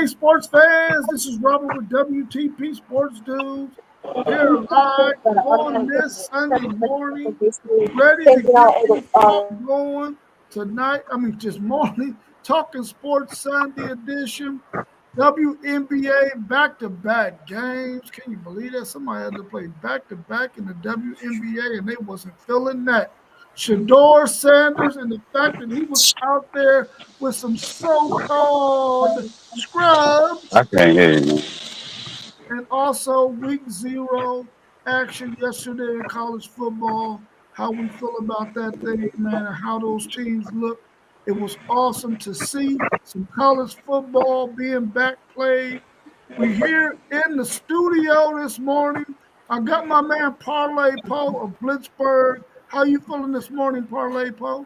Hey, sports fans, this is Robert with WTP Sports Dudes here live on this Sunday morning, ready to get this talk going tonight. Just morning, talking sports Sunday edition. WNBA back-to-back games. Can you believe that? Somebody had to play back-to-back in the WNBA and they wasn't feeling that. Shedeur Sanders and the fact that he was out there with some so-called I scrubs, can't hear you. and also week zero action yesterday in college football. How we feel about that thing, man, and how those teams look. It was awesome to see some college football being back played. We here in the studio this morning. I got my man Parlay Poe of Blitzburg. How you feeling this morning, Parlay Poe?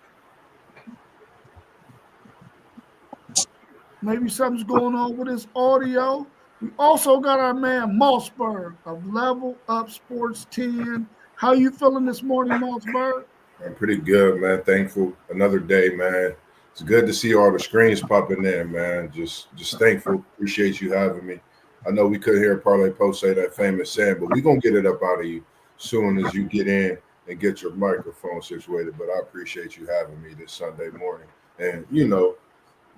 Maybe something's going on with his audio. We also got our man Mossberg of Level Up Sports 10. How you feeling this morning, Mossberg? I'm pretty good, man. Thankful. Another day, man. It's good to see all the screens popping in, man. Just thankful. Appreciate you having me. I know we could hear Parlay Post say that famous saying, but we're going to get it up out of you soon as you get in and get your microphone situated. But I appreciate you having me this Sunday morning. And,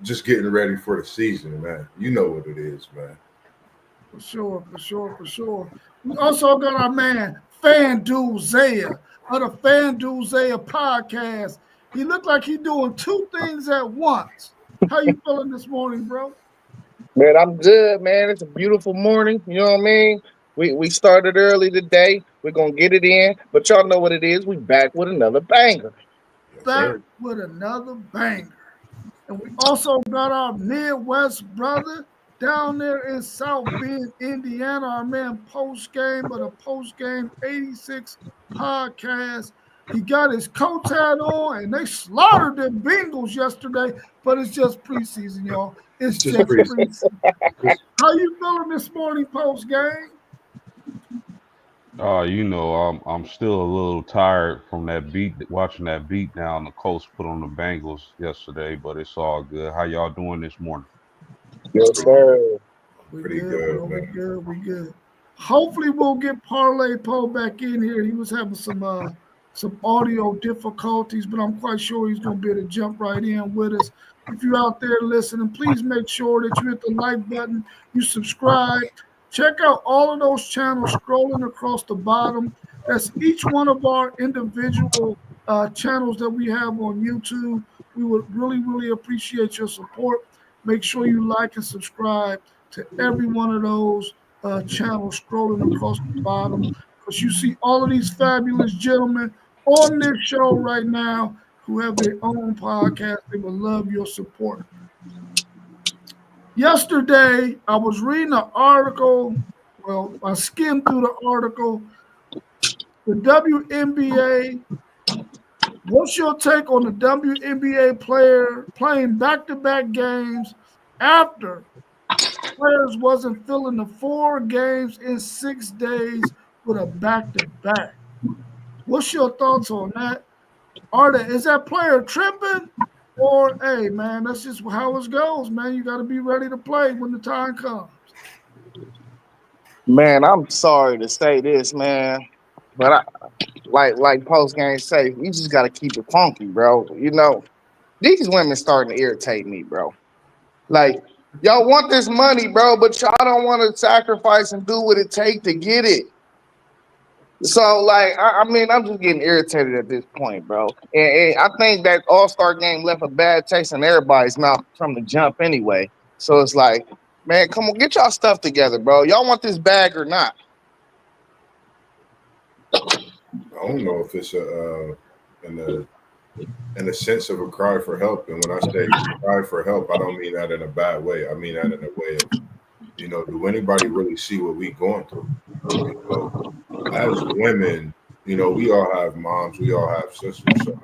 just getting ready for the season, man. You know what it is, man. For sure, for sure, for sure. We also got our man FanDuel Zaya of the FanDuel Zaya podcast. He looked like he doing two things at once. How you feeling this morning, bro? Man, I'm good, man. It's a beautiful morning. You know what I mean? We started early today. We're gonna get it in, but y'all know what it is. We back with another banger. Yes, Back sir. with another banger. And we also got our Midwest brother down there in South Bend, Indiana, our man Post Game of the Post Game 86 podcast. He got his coat hat on, and they slaughtered the Bengals yesterday, but it's just preseason, y'all. It's It's just just pretty. preseason. How you feeling this morning, Post Game? I'm still a little tired from that watching that beat down the Colts put on the Bengals yesterday, but it's all good. How y'all doing this morning? Yes, sir. We Pretty good, good, bro. We man. good. We good. Hopefully, we'll get Parlay Poe back in here. He was having some audio difficulties, but I'm quite sure he's gonna be able to jump right in with us. If you're out there listening, please make sure that you hit the like button, you subscribe. Check out all of those channels scrolling across the bottom. That's each one of our individual channels that we have on YouTube. We would really, really appreciate your support. Make sure you like and subscribe to every one of those channels scrolling across the bottom because you see all of these fabulous gentlemen on this show right now who have their own podcast. They would love your support. Yesterday, I was reading an article. Well, I skimmed through the article. The WNBA. What's your take on the WNBA player playing back-to-back games after players wasn't filling the 4 games in 6 days with a back-to-back? What's your thoughts on that? Is that player tripping? Or hey man, that's just how it goes, man. You gotta be ready to play when the time comes. Man, I'm sorry to say this, man, but like post game say, we just gotta keep it funky, bro. These women starting to irritate me, bro. Like y'all want this money, bro, but y'all don't want to sacrifice and do what it takes to get it. So, like, I mean, I'm just getting irritated at this point, bro. And I think that All Star game left a bad taste in everybody's mouth from the jump, anyway. So it's like, man, come on, get y'all stuff together, bro. Y'all want this bag or not? I don't know if it's in a in a sense of a cry for help. And when I say cry for help, I don't mean that in a bad way. I mean that in a way of, do anybody really see what we going through? You know, as women, we all have moms, we all have sisters. So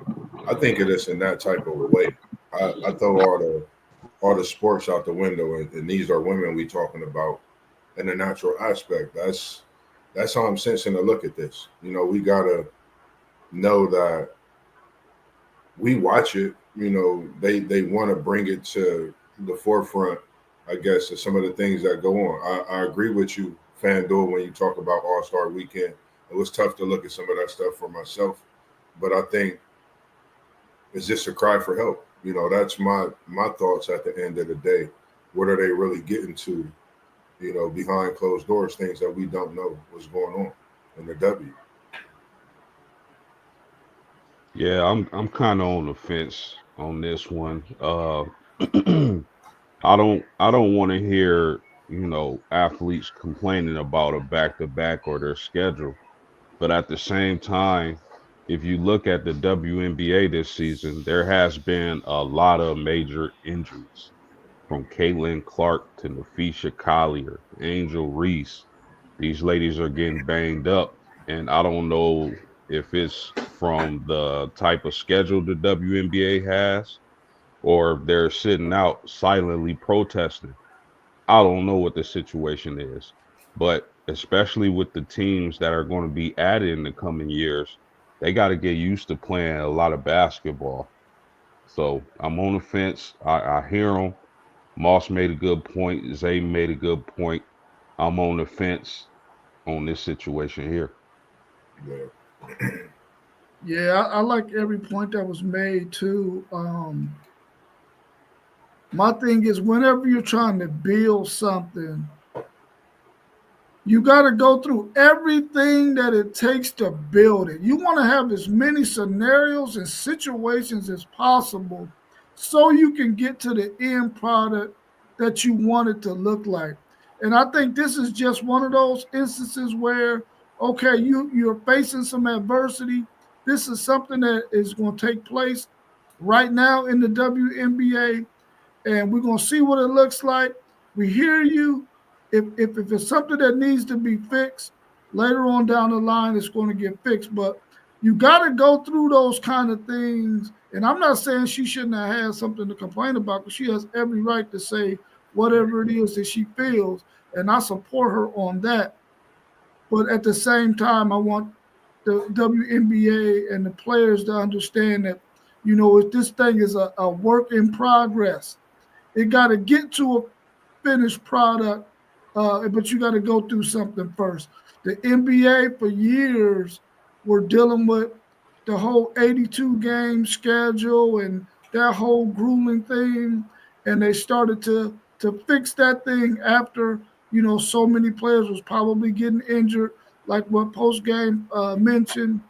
I think of this in that type of way. I throw all the sports out the window, and these are women we talking about in a natural aspect. That's how I'm sensing to look at this. We gotta know that we watch it. They want to bring it to the forefront I guess, to some of the things that go on. I agree with you, FanDuel, when you talk about All Star Weekend. It was tough to look at some of that stuff for myself, but I think it's just a cry for help. That's my thoughts at the end of the day. What are they really getting to? Behind closed doors, things that we don't know what's going on in the W. Yeah, I'm kind of on the fence on this one. I don't want to hear, athletes complaining about a back to back or their schedule. But at the same time, if you look at the WNBA this season, there has been a lot of major injuries from Caitlin Clark to Nafisha Collier, Angel Reese. These ladies are getting banged up, and I don't know if it's from the type of schedule the WNBA has or they're sitting out silently protesting. I don't know what the situation is, but especially with the teams that are going to be added in the coming years, they got to get used to playing a lot of basketball. So I'm on the fence. I hear them. Moss made a good point. Zay made a good point. I'm on the fence on this situation here. Yeah. Yeah, I like every point that was made too. My thing is, whenever you're trying to build something, you got to go through everything that it takes to build it. You want to have as many scenarios and situations as possible so you can get to the end product that you want it to look like. And I think this is just one of those instances where, okay, you're facing some adversity. This is something that is going to take place right now in the WNBA, and we're gonna see what it looks like. We hear you. If it's something that needs to be fixed later on down the line, it's going to get fixed. But you got to go through those kind of things. And I'm not saying she shouldn't have had something to complain about, because she has every right to say whatever it is that she feels, and I support her on that. But at the same time, I want the WNBA and the players to understand that, if this thing is a work in progress, it got to get to a finished product, but you got to go through something first. The NBA for years were dealing with the whole 82 game schedule and that whole grueling thing, and they started to fix that thing after so many players was probably getting injured, like what post game mentioned.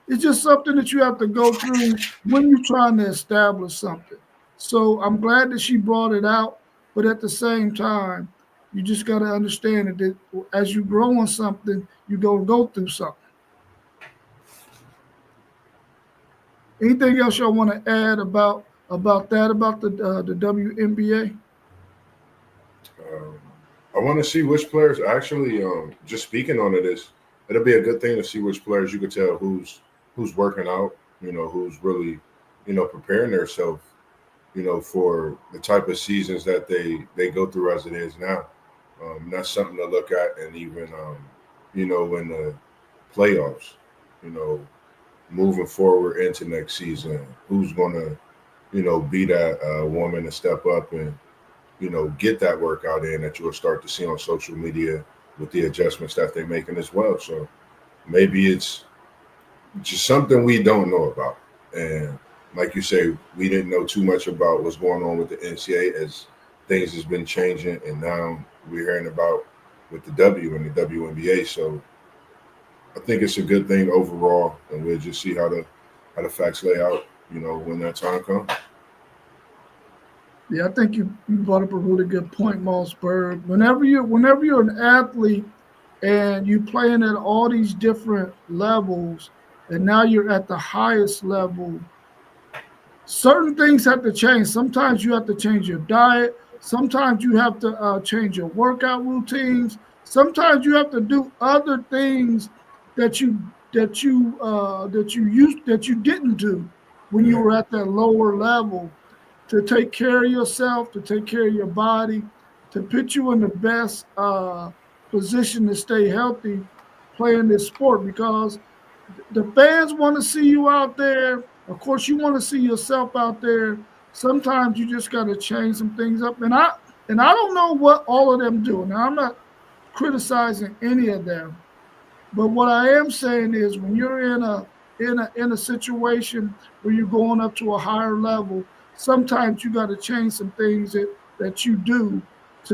It's just something that you have to go through when you're trying to establish something. So I'm glad that she brought it out, but at the same time, you just got to understand that as you grow on something, you're going to go through something. Anything else y'all want to add about that, about the WNBA? Um, I want to see which players actually. Just speaking on it, it'll be a good thing to see which players you could tell who's working out. Who's really, preparing themselves. For the type of seasons that they go through as it is now. That's something to look at, and even in the playoffs. You know, moving forward into next season, who's going to be that woman to step up and get that workout in that you'll start to see on social media with the adjustments that they're making as well. So maybe it's just something we don't know about. And like you say, we didn't know too much about what's going on with the NCAA as things has been changing, and now we're hearing about with the W and the WNBA. So I think it's a good thing overall, and we'll just see how the facts lay out. When that time comes. Yeah, I think you brought up a really good point, Mossberg. Whenever you're an athlete and you playing at all these different levels, and now you're at the highest level, certain things have to change. Sometimes you have to change your diet. Sometimes you have to change your workout routines. Sometimes you have to do other things that you didn't do when you Yeah. were at that lower level, to take care of yourself, to take care of your body, to put you in the best position to stay healthy playing this sport, because the fans want to see you out there. Of course, you want to see yourself out there. Sometimes you just got to change some things up. And And I don't know what all of them do. Now, I'm not criticizing any of them, but what I am saying is when you're in a situation where you're going up to a higher level, sometimes you got to change some things that you do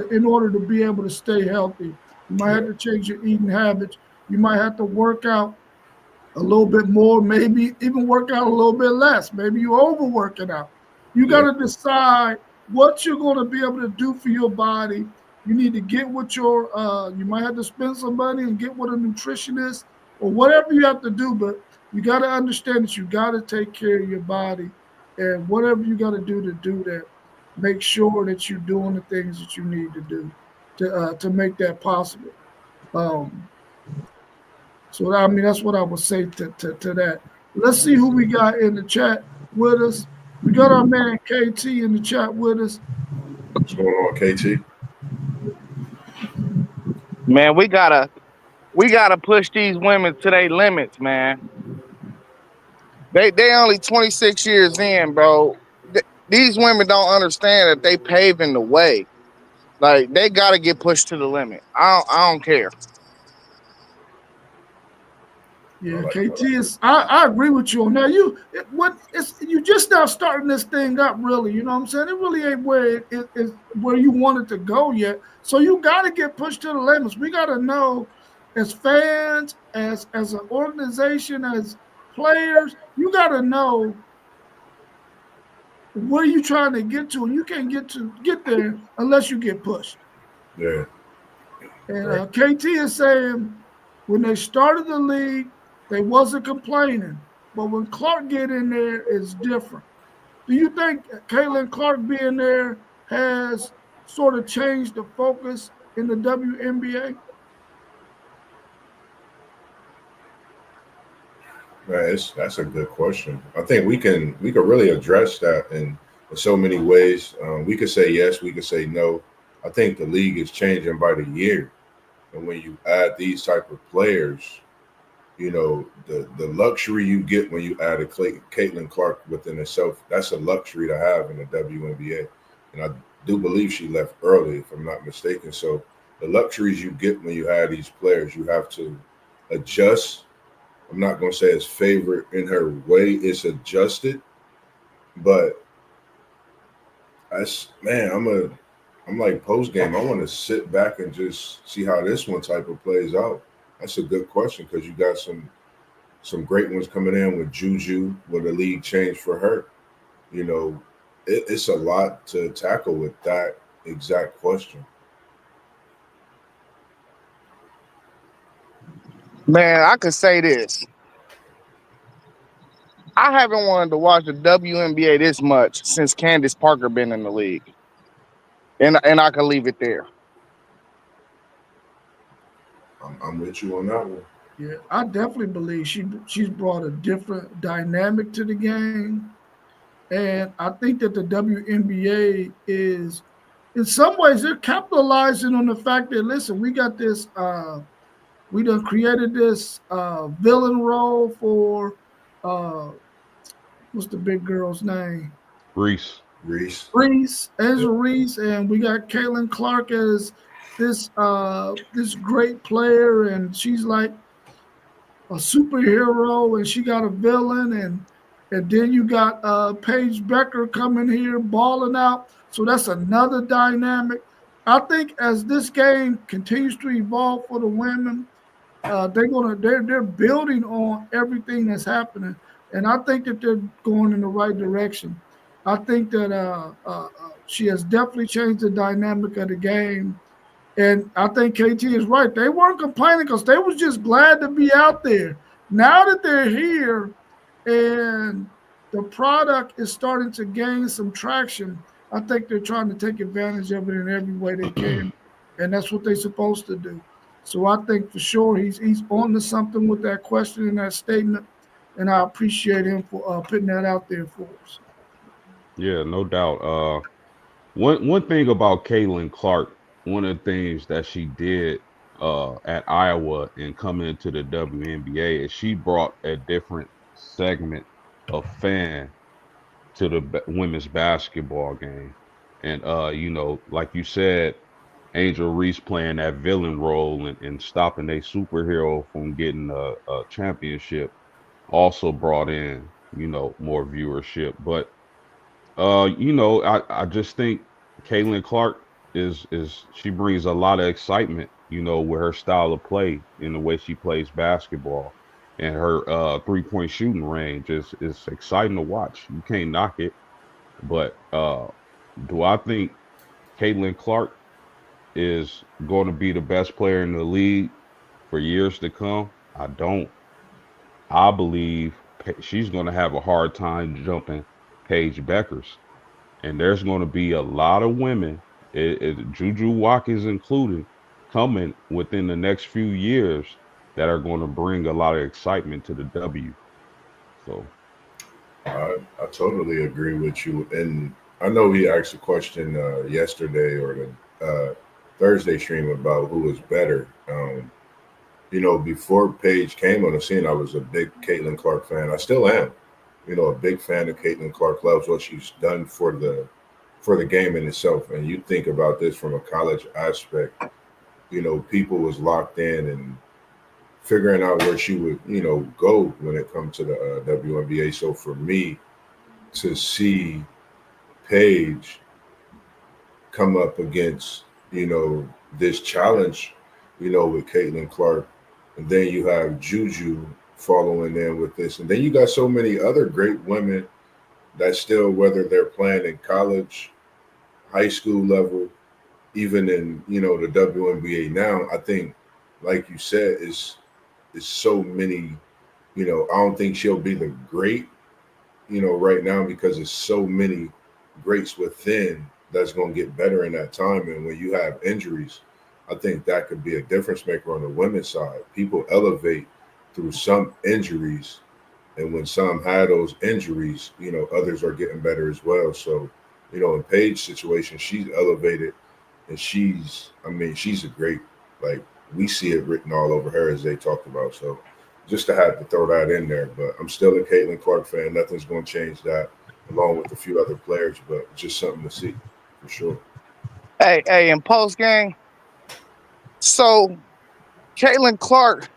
in order to be able to stay healthy. You might have Yeah. to change your eating habits. You might have to work out a little bit more, maybe even work out a little bit less. Maybe you overworking out. You got Yeah. to decide what you're going to be able to do for your body. You need to get with you might have to spend some money and get with a nutritionist or whatever you have to do, but you got to understand that you got to take care of your body and whatever you got to do that, make sure that you're doing the things that you need to do to make that possible. Um, so I mean, that's what I would say to that. Let's see who we got in the chat with us. We got our man KT in the chat with us. What's going on, KT? Man, we gotta push these women to their limits, man. They only 26 years in, bro. These women don't understand that they paving the way. Like they gotta get pushed to the limit. I don't care. I Yeah, like KT is. I agree with you on that. You just now starting this thing up, really. You know what I'm saying? It really ain't where where you want it to go yet. So you got to get pushed to the limits. We got to know, as fans, as an organization, as players, you got to know where you trying to get to, and you can't get there unless you get pushed. Yeah. And Right. KT is saying when they started the league, they wasn't complaining, but when Clark get in there, it's different. Do you think Caitlin Clark being there has sort of changed the focus in the WNBA? Man, that's a good question. I think we can really address that in so many ways. We could say yes, we could say no. I think the league is changing by the year, and when you add these type of players, the luxury you get when you add a Caitlin Clark within itself, that's a luxury to have in the WNBA. And I do believe she left early, if I'm not mistaken. So the luxuries you get when you have these players, you have to adjust. I'm not going to say it's favorite in her way, it's adjusted, but I'm like post game. I want to sit back and just see how this one type of plays out. That's a good question because you got some great ones coming in with Juju, with the league change for her. You know, it's a lot to tackle with that exact question. Man, I could say this. I haven't wanted to watch the WNBA this much since Candace Parker been in the league. And I can leave it there. I'm with you on that one. Yeah, I definitely believe she's brought a different dynamic to the game. And I think that the WNBA is, in some ways, they're capitalizing on the fact that, listen, we got this, we done created this villain role for, uh, what's the big girl's name? Reese. Reese. Reese, Yeah. Angela Reese, and we got Caitlin Clark as this great player, and she's like a superhero, and she got a villain, and then you got Paige Becker coming here balling out. So that's another dynamic. I think as this game continues to evolve for the women, they're building on everything that's happening, and I think that they're going in the right direction. I think that she has definitely changed the dynamic of the game, and I think KT is right. They weren't complaining because they was just glad to be out there. Now that they're here and the product is starting to gain some traction, I think they're trying to take advantage of it in every way they can. And that's what they're supposed to do. So I think for sure he's on to something with that question and that statement. And I appreciate him for putting that out there for us. Yeah, no doubt. One thing about Caitlin Clark, one of the things that she did at Iowa and coming into the WNBA is she brought a different segment of fan to the women's basketball game. And like you said, Angel Reese playing that villain role and stopping a superhero from getting a championship also brought in, more viewership. But I just think Caitlin Clark is she brings a lot of excitement, with her style of play and the way she plays basketball. And her 3-point shooting range is exciting to watch. You can't knock it. But do I think Caitlin Clark is going to be the best player in the league for years to come? I don't. I believe she's going to have a hard time jumping Paige Beckers. And there's going to be a lot of women, Juju Watkins included, coming within the next few years that are going to bring a lot of excitement to the W. So, I totally agree with you. And I know he asked a question yesterday or the Thursday stream about who was better. Before Paige came on the scene, I was a big Caitlin Clark fan. I still am. A big fan of Caitlin Clark. Loves what she's done for the game in itself. And you think about this from a college aspect. People was locked in and figuring out where she would, go when it comes to the WNBA. So for me to see Paige come up against, this challenge, with Caitlin Clark, and then you have Juju following in with this, and then you got so many other great women that still, whether they're playing in college, high school level, even in the WNBA now, I think, like you said, is so many. I don't think she'll be the great, right now because there's so many greats within that's going to get better in that time. And when you have injuries, I think that could be a difference maker on the women's side. People elevate through some injuries, and when some had those injuries, others are getting better as well. So, in Paige's situation, she's elevated, and she's a great, like, we see it written all over her as they talked about. So just to have to throw that in there. But I'm still a Caitlin Clark fan. Nothing's going to change that, along with a few other players, but just something to see for sure. Hey, in post game, so Caitlin Clark,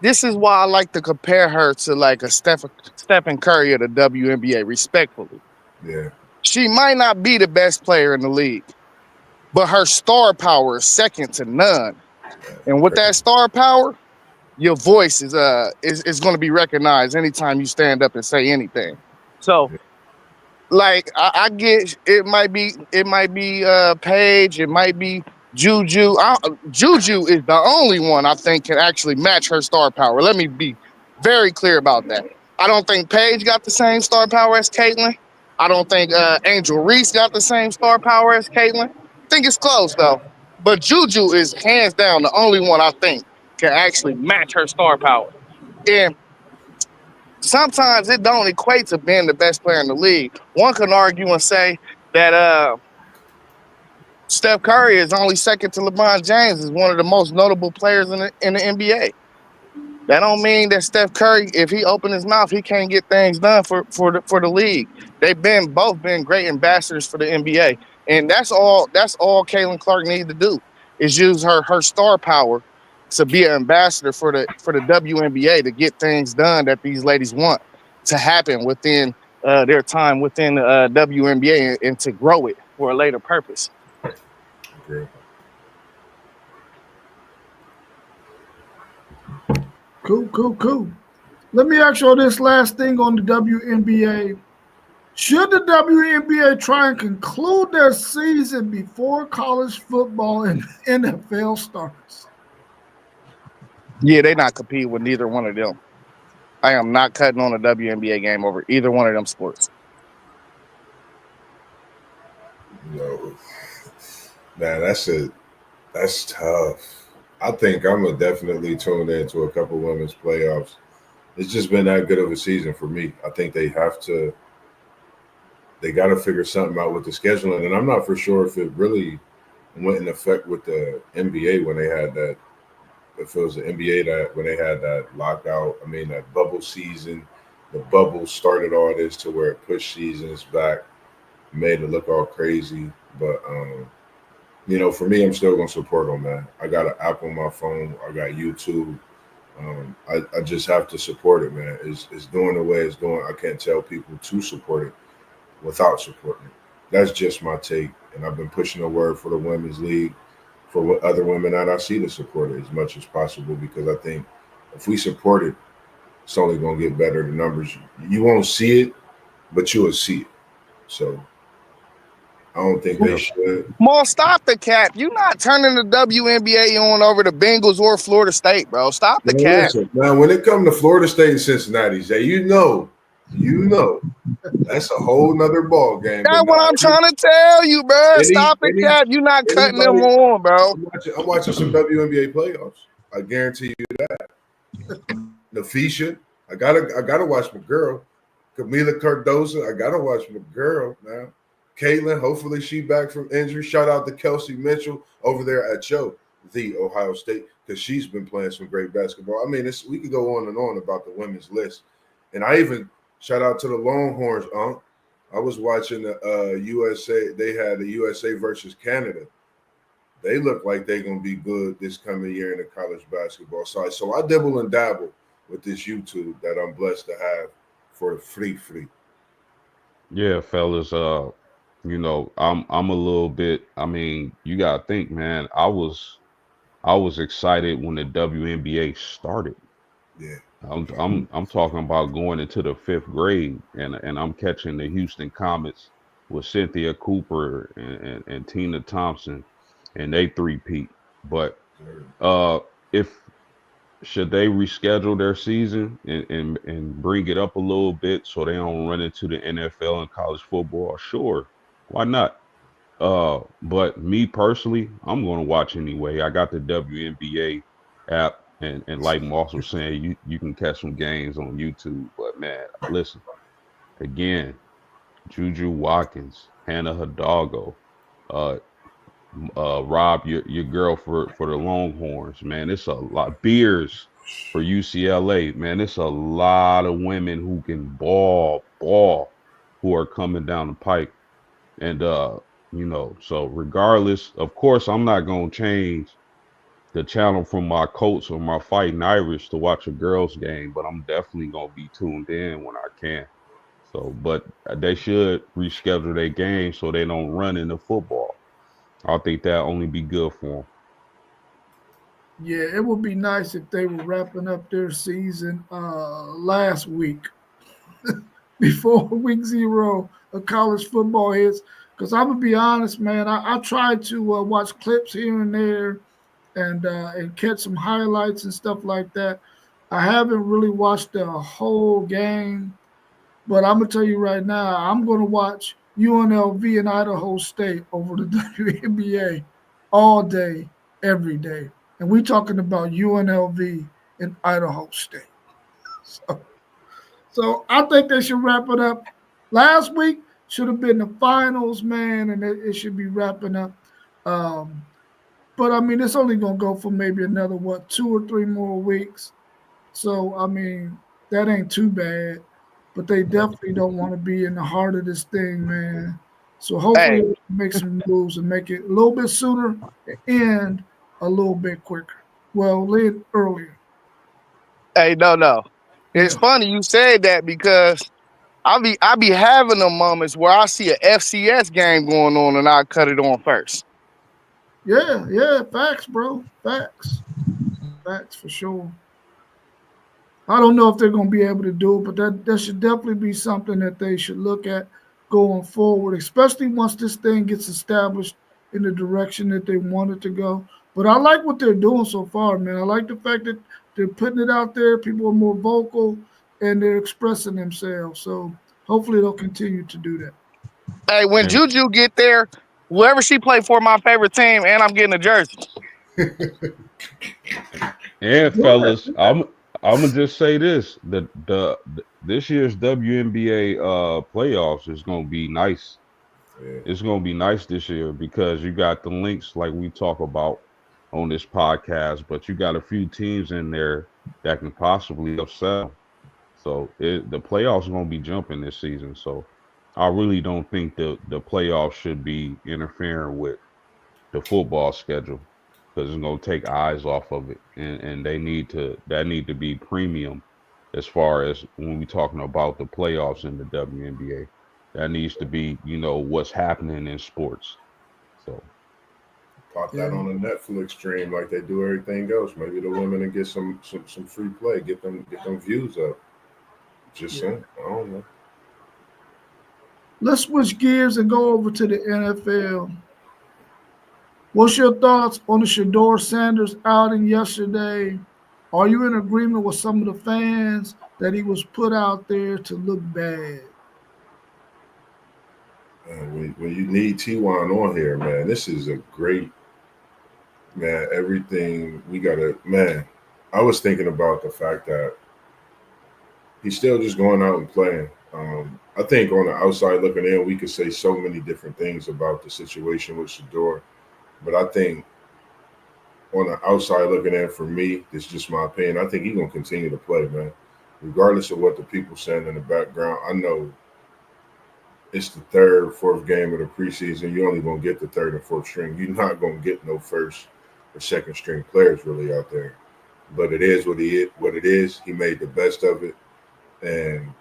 this is why I like to compare her to like a Stephen Curry of the WNBA, respectfully. Yeah. She might not be the best player in the league, but her star power is second to none. And with that star power, your voice is going to be recognized anytime you stand up and say anything. So, like, I get it might be Paige, it might be Juju. Juju is the only one I think can actually match her star power. Let me be very clear about that. I don't think Paige got the same star power as Caitlin. I don't think Angel Reese got the same star power as Caitlin. I think it's close though. But Juju is hands down the only one I think can actually match her star power. And sometimes it don't equate to being the best player in the league. One can argue and say that Steph Curry is only second to LeBron James as one of the most notable players in the NBA. That don't mean that Steph Curry, if he open his mouth, he can't get things done for the league. They've both been great ambassadors for the NBA, and that's all Caitlin Clark needs to do is use her star power to be an ambassador for the WNBA to get things done that these ladies want to happen within their time within the WNBA and to grow it for a later purpose. Okay. Cool. Let me ask you this last thing on the WNBA. Should the WNBA try and conclude their season before college football and NFL starts? Yeah, they're not competing with neither one of them. I am not cutting on a WNBA game over either one of them sports. No, man, that's tough. I think I'm gonna definitely tune into a couple women's playoffs. It's just been that good of a season for me. I think they got to figure something out with the scheduling, and I'm not for sure if it really went in effect with the NBA when they had that. If it was the NBA that when they had that lockout, that bubble season, the bubble started all this to where it pushed seasons back. made it look all crazy. But for me, I'm still gonna support them, man. I got an app on my phone. I got YouTube. I just have to support it, man. It's doing the way it's doing. I can't tell people to support it without supporting it. That's just my take. And I've been pushing the word for the women's league for other women that I see to support it as much as possible because I think if we support it, it's only going to get better. The numbers, you won't see it, but you will see it. So I don't think they should. More stop the cap. You not turning the WNBA on over the Bengals or Florida State, bro. Stop the Man, cap. listen, man, when it comes to Florida State and Cincinnati, Zay, you know, that's a whole nother ball game. That's what I'm trying to tell you, bro. Stop the cap. You not cutting them on, bro. I'm watching some WNBA playoffs. I guarantee you that. Nafisha, I gotta watch my girl. Camila Cardoza, I gotta watch my girl now. Caitlin, hopefully she back from injury. Shout out to Kelsey Mitchell over there at the Ohio State, because she's been playing some great basketball. I mean, we could go on and on about the women's list. And I even shout out to the Longhorns, I was watching the USA. They had the USA versus Canada. They look like they're going to be good this coming year in the college basketball side. So I dibble and dabble with this YouTube that I'm blessed to have for the free. Yeah, fellas. I'm a little bit. I mean, you gotta think, man. I was excited when the WNBA started. Yeah. I'm talking about going into the 5th grade, and I'm catching the Houston Comets with Cynthia Cooper and Tina Thompson, and they three-peat. But if should they reschedule their season and bring it up a little bit so they don't run into the NFL and college football? Sure, why not? But me personally, I'm going to watch anyway. I got the WNBA app, and like Moss was saying, you can catch some games on YouTube. But man, listen, again, Juju Watkins, Hannah Hidalgo, Rob, your girl for the Longhorns, man. It's a lot. Beers for UCLA, man. It's a lot of women who can ball, who are coming down the pike. And so regardless, of course, I'm not gonna change the channel from my Colts or my Fighting Irish to watch a girls game, but I'm definitely gonna be tuned in when I can. So, but they should reschedule their game so they don't run into football. I think that only be good for them. Yeah, it would be nice if they were wrapping up their season last week before week 0 of college football hits. Because I'm gonna be honest, man, I tried to watch clips here and there and catch some highlights and stuff like that. I haven't really watched the whole game, but I'm gonna tell you right now, I'm gonna watch UNLV and Idaho State over the WNBA all day, every day. And we're talking about UNLV and Idaho State. So I think they should wrap it up. Last week should have been the finals, man, and it should be wrapping up. But I mean, it's only gonna go for maybe another 2 or 3 more weeks. So I mean, that ain't too bad. But they definitely don't want to be in the heart of this thing, man. So hopefully they make some moves and make it a little bit sooner and a little bit quicker. Well, a little earlier. Hey, no. It's funny you said that because I be having them moments where I see a FCS game going on and I cut it on first. Yeah, facts, bro. Facts for sure. I don't know if they're going to be able to do it, but that should definitely be something that they should look at going forward, especially once this thing gets established in the direction that they want it to go. But I like what they're doing so far, man. I like the fact that they're putting it out there. People are more vocal and they're expressing themselves. So hopefully they'll continue to do that. Hey, when Juju get there, whoever she play for, my favorite team, and I'm getting a jersey. And fellas, I'm gonna just say this: this year's WNBA playoffs is gonna be nice. Yeah. It's gonna be nice this year because you got the links like we talk about on this podcast, but you got a few teams in there that can possibly upset them. So the playoffs are gonna be jumping this season. So I really don't think the playoffs should be interfering with the football schedule because it's gonna take eyes off of it, and they need to that need to be premium as far as when we're talking about the playoffs in the WNBA. That needs to be, what's happening in sports. So Pop that Yeah. on a Netflix stream like they do everything else. Maybe the women and get some free play, get them views up. Just Yeah. saying. I don't know. Let's switch gears and go over to the NFL. What's your thoughts on the Shedeur Sanders outing yesterday? Are you in agreement with some of the fans that he was put out there to look bad? When you need T1 on here, man, this is a great man. Everything we gotta, man. I was thinking about the fact that he's still just going out and playing. I think on the outside looking in, we could say so many different things about the situation with Shedeur, but I think on the outside looking in, for me, this is just my opinion. I think he's gonna continue to play, man, regardless of what the people saying in the background. I know it's the third, fourth game of the preseason. You only gonna get the third and fourth string. You're not gonna get no first or second string players really out there. But it is what he is. What it is. He made the best of it, and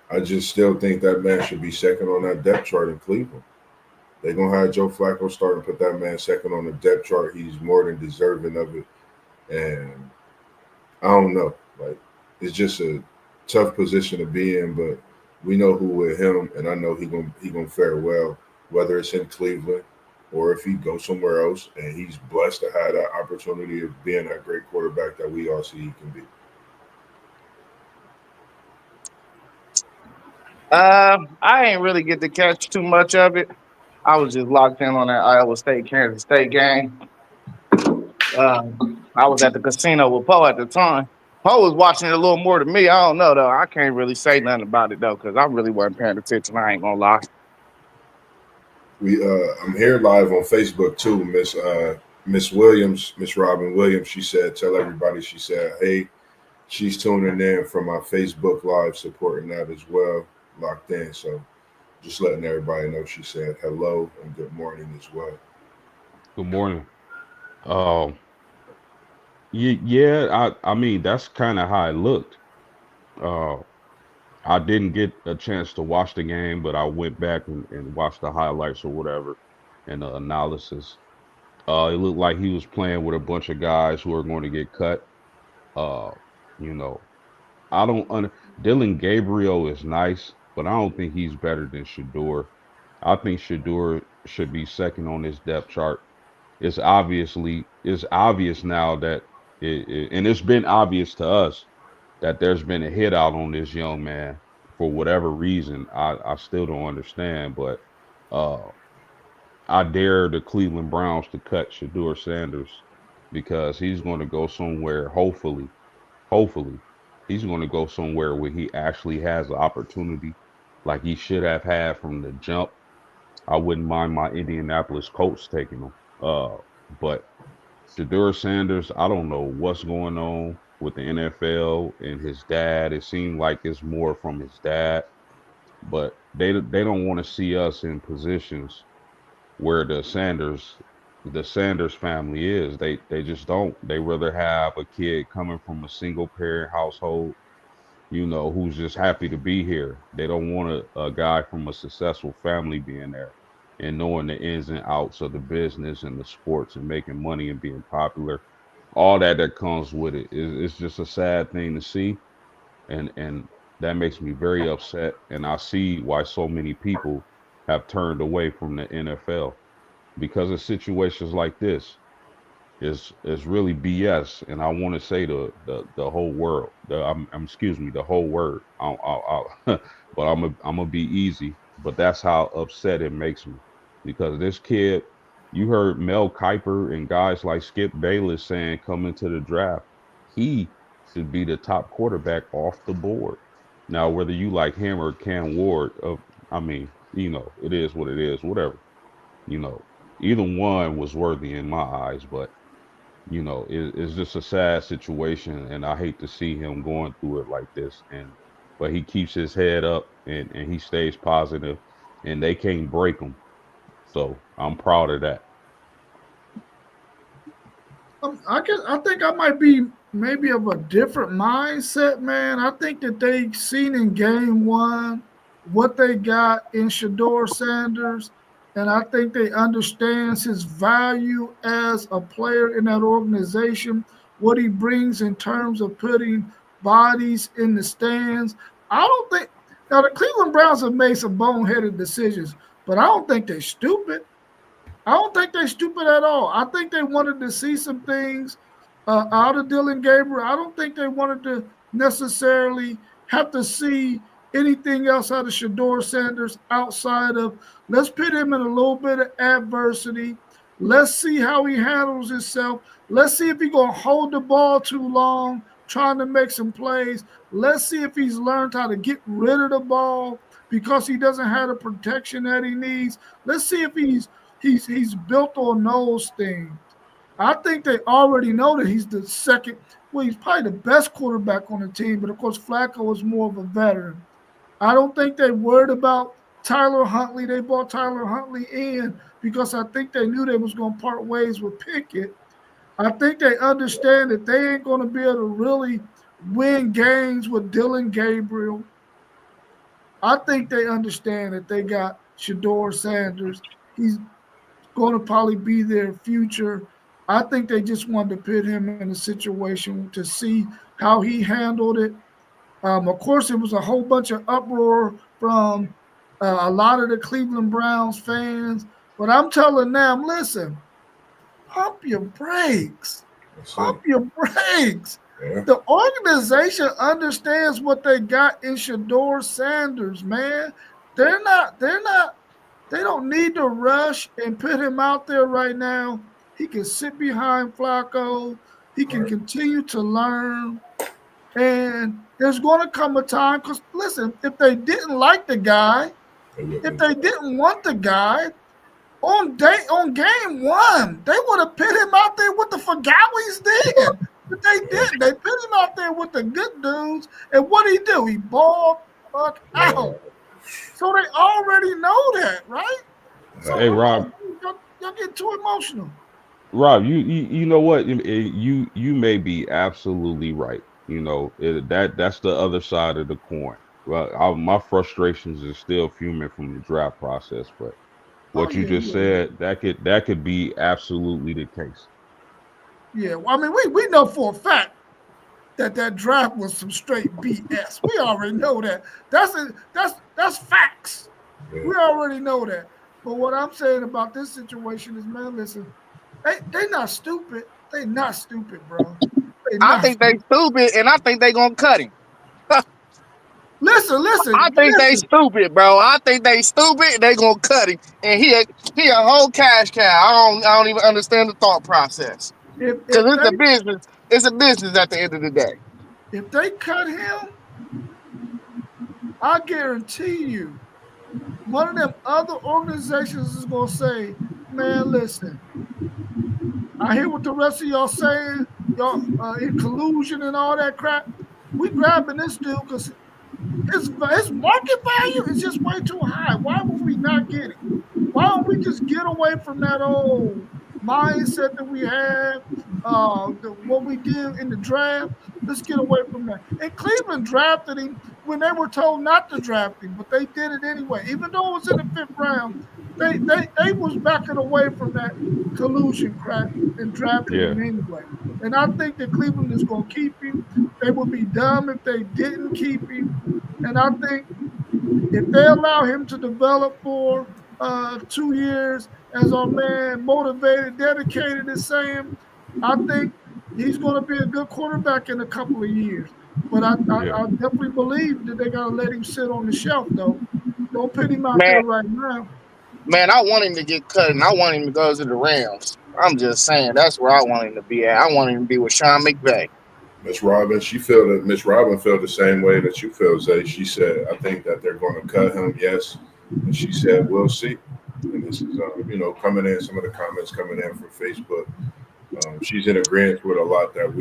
I just still think that man should be second on that depth chart in Cleveland. They're gonna have Joe Flacco start and put that man second on the depth chart. He's more than deserving of it. And I don't know. Like it's just a tough position to be in, but we know who with him, and I know he gonna fare well, whether it's in Cleveland or if he goes somewhere else. And he's blessed to have that opportunity of being that great quarterback that we all see he can be. I ain't really get to catch too much of it. I was just locked in on that Iowa State Kansas State game. I was at the casino with Poe at the time. Poe was watching it a little more than me. I don't know though. I can't really say nothing about it though because I really wasn't paying attention. I ain't gonna lie. I'm here live on Facebook too, Miss Williams, Miss Robin Williams. She said, tell everybody. She said, hey, she's tuning in from my Facebook live, supporting that as well, locked in. So just letting everybody know. She said hello and good morning as well. good morning. Um, yeah, I mean that's kind of how it looked. Uh, I didn't get a chance to watch the game, but I went back and watched the highlights or whatever and the analysis. It looked like he was playing with a bunch of guys who are going to get cut. Uh, you know, I don't un Dylan Gabriel is nice, but I don't think he's better than Shador. I think Shador should be second on this depth chart. It's obvious now that and it's been obvious to us that there's been a hit out on this young man for whatever reason. I still don't understand, but uh I dare the Cleveland Browns to cut Shedeur Sanders because he's going to go somewhere, hopefully, he's going to go somewhere where he actually has the opportunity like he should have had from the jump. I wouldn't mind my Indianapolis Colts taking him. But Shedeur Sanders, I don't know what's going on with the NFL and his dad. It seemed like it's more from his dad, but they don't want to see us in positions where the Sanders family is. They just don't. They rather have a kid coming from a single parent household, who's just happy to be here. They don't want a guy from a successful family being there and knowing the ins and outs of the business and the sports and making money and being popular. All that comes with it is it's just a sad thing to see, and that makes me very upset. And I see why so many people have turned away from the NFL because of situations like this is really BS, and I want to say the whole world. Excuse me, the whole word. But I'm gonna be easy. But that's how upset it makes me because this kid. You heard Mel Kiper and guys like Skip Bayless saying coming to the draft, he should be the top quarterback off the board. Now, whether you like him or Cam Ward, I mean, it is what it is. Whatever, you know, either one was worthy in my eyes, but it's just a sad situation, and I hate to see him going through it like this. And but he keeps his head up and he stays positive, and they can't break him. So I'm proud of that. I think I might be maybe of a different mindset, man. I think that they seen in game one what they got in Shedeur Sanders, and I think they understands his value as a player in that organization, what he brings in terms of putting bodies in the stands. I don't think now the Cleveland Browns have made some boneheaded decisions, but I don't think they're stupid. I don't think they're stupid at all. I think they wanted to see some things out of Dylan Gabriel. I don't think they wanted to necessarily have to see anything else out of Shedeur Sanders outside of let's put him in a little bit of adversity. Let's see how he handles himself. Let's see if he's going to hold the ball too long, trying to make some plays. Let's see if he's learned how to get rid of the ball because he doesn't have the protection that he needs. Let's see if he's built on those things. I think they already know that he's the second. Well, he's probably the best quarterback on the team, but of course Flacco is more of a veteran. I don't think they worried about Tyler Huntley. They brought Tyler Huntley in because I think they knew they was going to part ways with Pickett. I think they understand that they ain't going to be able to really win games with Dylan Gabriel. I think they understand that they got Shedeur Sanders. He's going to probably be their future. I think they just wanted to put him in a situation to see how he handled it. Of course, it was a whole bunch of uproar from a lot of the Cleveland Browns fans. But I'm telling them, listen, pump your brakes. Pump your brakes. Yeah. The organization understands what they got in Shedeur Sanders, man. They don't need to rush and put him out there right now. He can sit behind Flacco. He can continue to learn. And there's going to come a time, because listen, if they didn't like the guy, if they didn't want the guy, on game one, they would have put him out there with the Fagalis did. But they didn't. They put him out there with the good dudes. And what did he do? He balled fuck out. So they already know that, right? So hey, Rob. Y'all get too emotional. Rob, you know what? You may be absolutely right. You know, that's the other side of the coin. Well, my frustrations is still fuming from the draft process, but what you just said, that could be absolutely the case. Yeah, well, I mean, we know for a fact that draft was some straight BS. We already know that. That's facts. Yeah. We already know that. But what I'm saying about this situation is, man, listen, they not stupid. They not stupid, bro. I think they stupid, and I think they gonna cut him. Listen. I think they stupid, bro. I think they stupid. They gonna cut him, and he a whole cash cow. I don't even understand the thought process. Because it's a business. It's a business at the end of the day. If they cut him, I guarantee you, one of them other organizations is gonna say, "Man, listen, I hear what the rest of y'all saying, y'all in collusion and all that crap. We grabbing this dude because his market value is just way too high. Why would we not get it? Why don't we just get away from that old mindset that we had, what we did in the draft? Let's get away from that." And Cleveland drafted him when they were told not to draft him, but they did it anyway. Even though it was in the 5th round, they was backing away from that collusion crap and drafted him anyway. And I think that Cleveland is going to keep him. They would be dumb if they didn't keep him. And I think if they allow him to develop for 2 years, as our man motivated, dedicated is saying, I think he's going to be a good quarterback in a couple of years. But I definitely believe that they got to let him sit on the shelf, though. Don't put him out there right now. Man, I want him to get cut, and I want him to go to the Rams. I'm just saying, that's where I want him to be at. I want him to be with Sean McVay. Miss Robin, Miss Robin felt the same way that you feel, Zay. She said, I think that they're going to cut him, yes. And she said, we'll see. And this is, coming in, some of the comments coming in from Facebook. She's in agreement with a lot that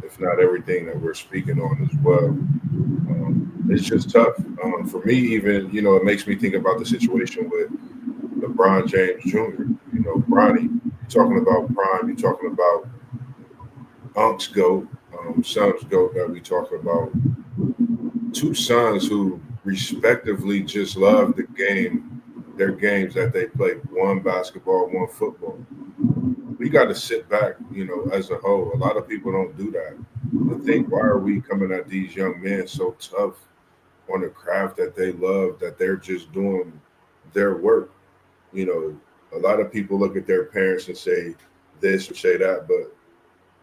if not everything that we're speaking on as well. it's just tough. For me, even, it makes me think about the situation with LeBron James Jr. Bronny, you're talking about prime, you're talking about Unc's GOAT, Son's GOAT that we talk about. Two sons who respectively just love the game, their games that they play. One basketball, one football. We got to sit back, as a whole. A lot of people don't do that. I think, why are we coming at these young men so tough on the craft that they love, that they're just doing their work? A lot of people look at their parents and say this or say that, but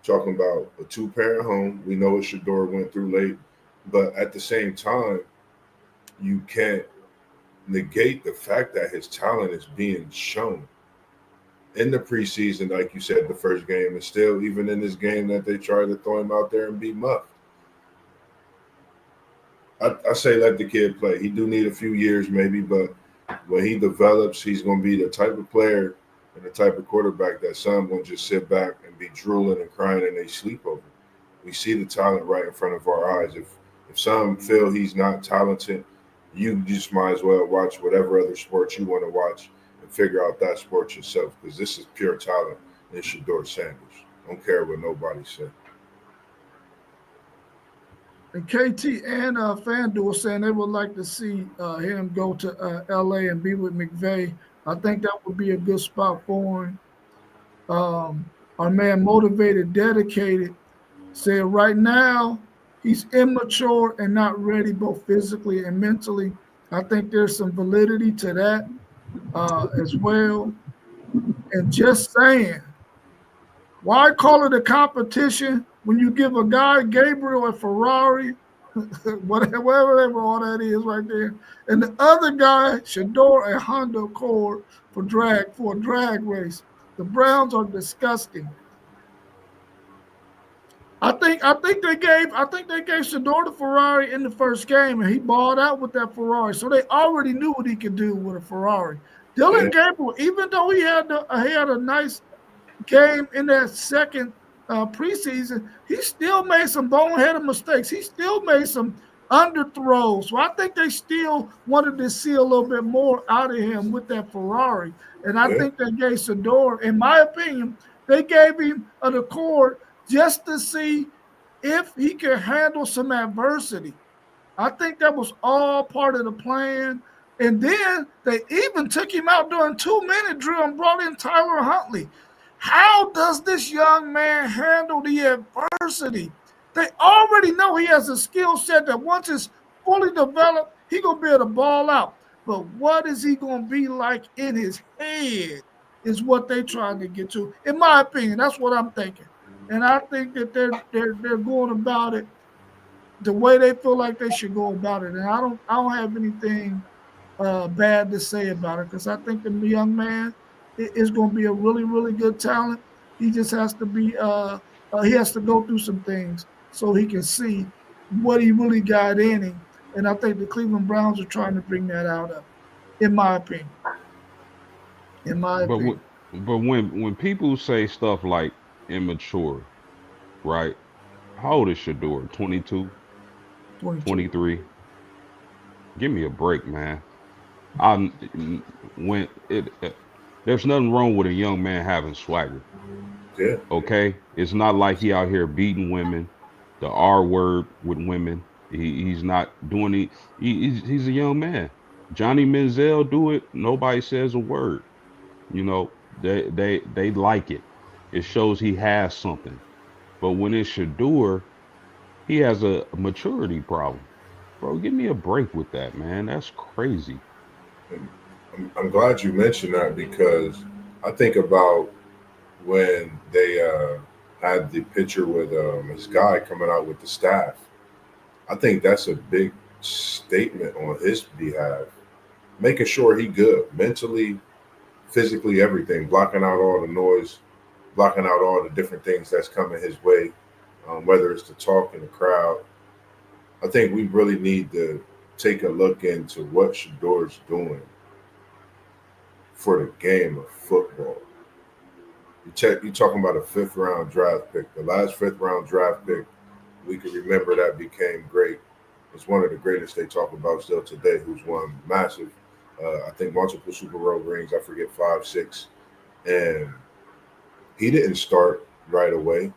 talking about a two-parent home, we know what Shedeur went through late, but at the same time, you can't negate the fact that his talent is being shown in the preseason, like you said, the first game, and still even in this game that they tried to throw him out there and be muffed. I say let the kid play. He do need a few years maybe, but when he develops, he's going to be the type of player and the type of quarterback that some going to just sit back and be drooling and crying and they sleep over. We see the talent right in front of our eyes. If some feel he's not talented, you just might as well watch whatever other sports you want to watch and figure out that sport yourself, because this is pure talent in Shedeur Sanders. Don't care what nobody said. And KT and FanDuel saying they would like to see him go to LA and be with McVay. I think that would be a good spot for him. Our man Motivated Dedicated said right now he's immature and not ready both physically and mentally. I think there's some validity to that as well. And just saying, why call it a competition when you give a guy, Gabriel, a Ferrari, whatever all that is right there, and the other guy, Shedeur, a Honda Accord for a drag race? The Browns are disgusting. I think they gave Shedeur the Ferrari in the first game, and he balled out with that Ferrari. So they already knew what he could do with a Ferrari. Dylan Gabriel, even though he had a nice game in that second preseason, he still made some boneheaded mistakes. He still made some underthrows. So I think they still wanted to see a little bit more out of him with that Ferrari. And I think they gave Shedeur, in my opinion, they gave him an Accord just to see if he could handle some adversity. I think that was all part of the plan. And then they even took him out during 2-minute drill and brought in Tyler Huntley. How does this young man handle the adversity? They already know he has a skill set that once it's fully developed, he's going to be able to ball out. But what is he going to be like in his head is what they're trying to get to. In my opinion, that's what I'm thinking. And I think that they're going about it the way they feel like they should go about it. And I don't have anything bad to say about it, because I think the young man is going to be a really, really good talent. He just has to be he has to go through some things so he can see what he really got in him. And I think the Cleveland Browns are trying to bring that out of him, in my opinion. But when people say stuff like immature, right? How old is Shedeur? 22? 23? Give me a break, man. There's nothing wrong with a young man having swagger. Yeah. Okay? It's not like he out here beating women, the R word with women. He's not doing it. He's a young man. Johnny Manziel do it. Nobody says a word. They like it. It shows he has something. But when it's Shedeur, he has a maturity problem. Bro, give me a break with that, man. That's crazy. I'm glad you mentioned that, because I think about when they had the picture with his guy coming out with the staff. I think that's a big statement on his behalf, making sure he good mentally, physically, everything, blocking out all the noise, blocking out all the different things that's coming his way, whether it's the talk in the crowd. I think we really need to take a look into what Shedeur's doing for the game of football. You're talking about a 5th-round draft pick. The last 5th-round draft pick, we can remember that became great. is one of the greatest they talk about still today, who's won massive, I think multiple Super Bowl rings. I forget 5, 6, and he didn't start right away.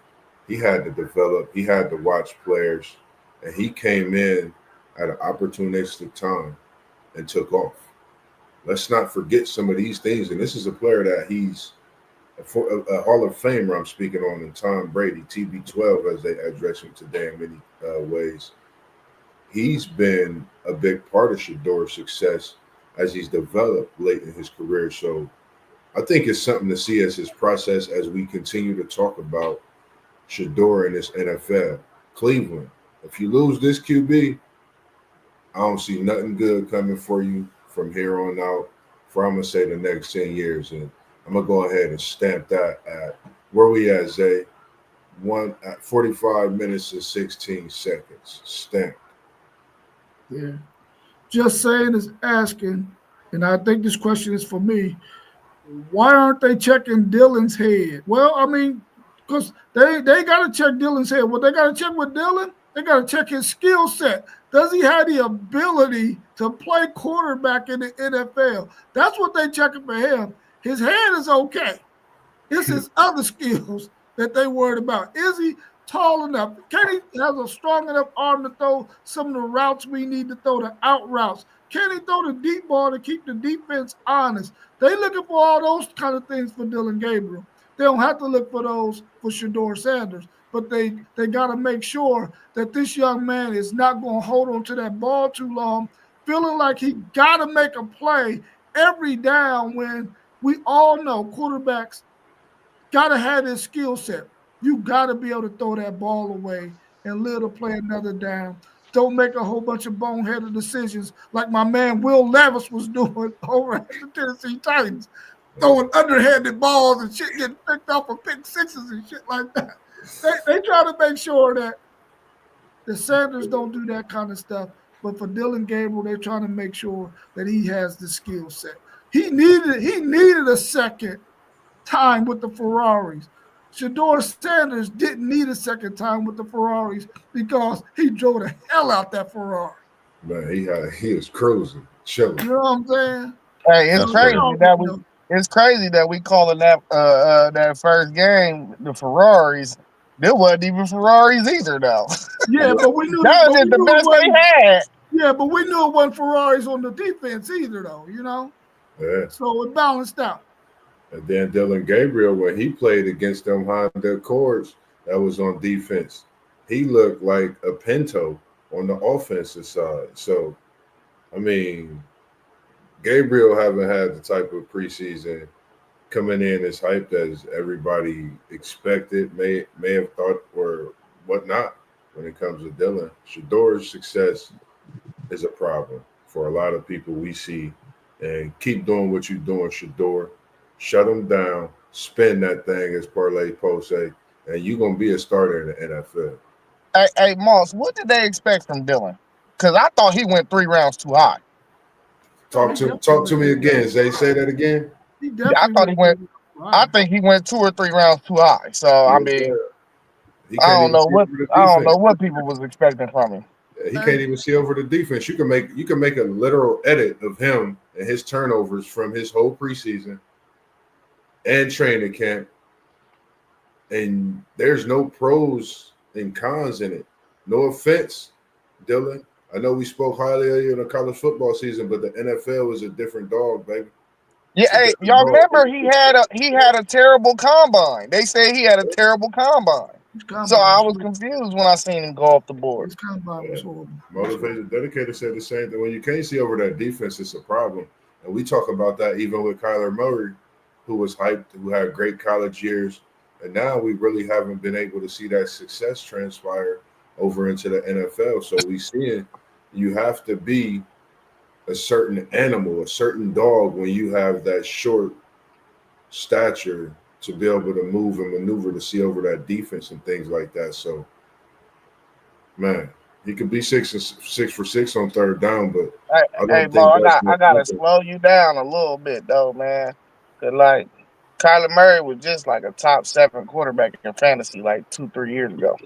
He had to develop. He had to watch players, and he came in at an opportunistic time and took off. Let's not forget some of these things. And this is a player that he's a Hall of Famer. I'm speaking on, and Tom Brady, TB12, as they address him today in many ways. He's been a big part of Shedeur's success as he's developed late in his career. So I think it's something to see as his process as we continue to talk about Shedeur in this NFL. Cleveland, if you lose this QB, I don't see nothing good coming for you from here on out for, I'm going to say, the next 10 years. And I'm going to go ahead and stamp that at where we at, Zay? 45 minutes and 16 seconds. Stamped. Yeah. Just saying is asking, and I think this question is for me. Why aren't they checking Dylan's head? Well, I mean, because they got to check Dylan's head. What they got to check with Dylan, they got to check his skill set. Does he have the ability to play quarterback in the NFL? That's what they checking for him. His head is okay. It's his other skills that they worried about. Is he tall enough? Can he have a strong enough arm to throw some of the routes we need to throw, the out routes? Can he throw the deep ball to keep the defense honest? They looking for all those kind of things for Dylan Gabriel. They don't have to look for those for Shedeur Sanders, but they got to make sure that this young man is not going to hold on to that ball too long, feeling like he got to make a play every down when we all know quarterbacks got to have this skill set. You got to be able to throw that ball away and live to play another down. Don't make a whole bunch of boneheaded decisions like my man Will Levis was doing over at the Tennessee Titans, throwing underhanded balls and shit getting picked off of pick sixes and shit like that. They try to make sure that the Sanders don't do that kind of stuff. But for Dylan Gabriel, they're trying to make sure that he has the skill set. He needed a second time with the Ferraris. Shedeur Sanders didn't need a second time with the Ferraris because he drove the hell out that Ferrari. Man, he was cruising, chilling. You know what I'm saying? Hey, it's crazy that we calling that first game the Ferraris. There wasn't even Ferraris either, though. Yeah, but we knew that was the best they had. Yeah, but we knew it wasn't Ferraris on the defense either, though. You know. Yeah. So it balanced out. And then Dylan Gabriel, when he played against them Honda Accords that was on defense, he looked like a Pinto on the offensive side. So, I mean, Gabriel haven't had the type of preseason coming in as hyped as everybody expected, may have thought or whatnot when it comes to Dylan. Shedeur's success is a problem for a lot of people we see. And keep doing what you're doing, Shedeur. Shut them down, spin that thing, as Parlay Post say, and you're going to be a starter in the NFL. Hey, Moss, what did they expect from Dylan? Because I thought he went 3 rounds too high. Talk to me again, Zay. Say that again. I think he went 2 or 3 rounds too high. So I mean, I don't know what people was expecting from him. He can't even see over the defense. You can make a literal edit of him and his turnovers from his whole preseason and training camp, and there's no pros and cons in it. No offense, Dylan. I know we spoke highly of you in the college football season, but the NFL is a different dog, baby. Yeah, hey, y'all remember he had a terrible combine. They say he had a terrible combine. So I was confused when I seen him go off the board. His combine was horrible. Motivated, dedicated said the same thing. When you can't see over that defense, it's a problem. And we talk about that even with Kyler Murray, who was hyped, who had great college years. And now we really haven't been able to see that success transpire over into the NFL. So we seeing you have to be a certain animal, a certain dog when you have that short stature to be able to move and maneuver to see over that defense and things like that. So, man, he could be 6 for 6 on third down, but I gotta slow you down a little bit though, man. Cause like Kyler Murray was just like a top 7 quarterback in fantasy like 2-3 years ago.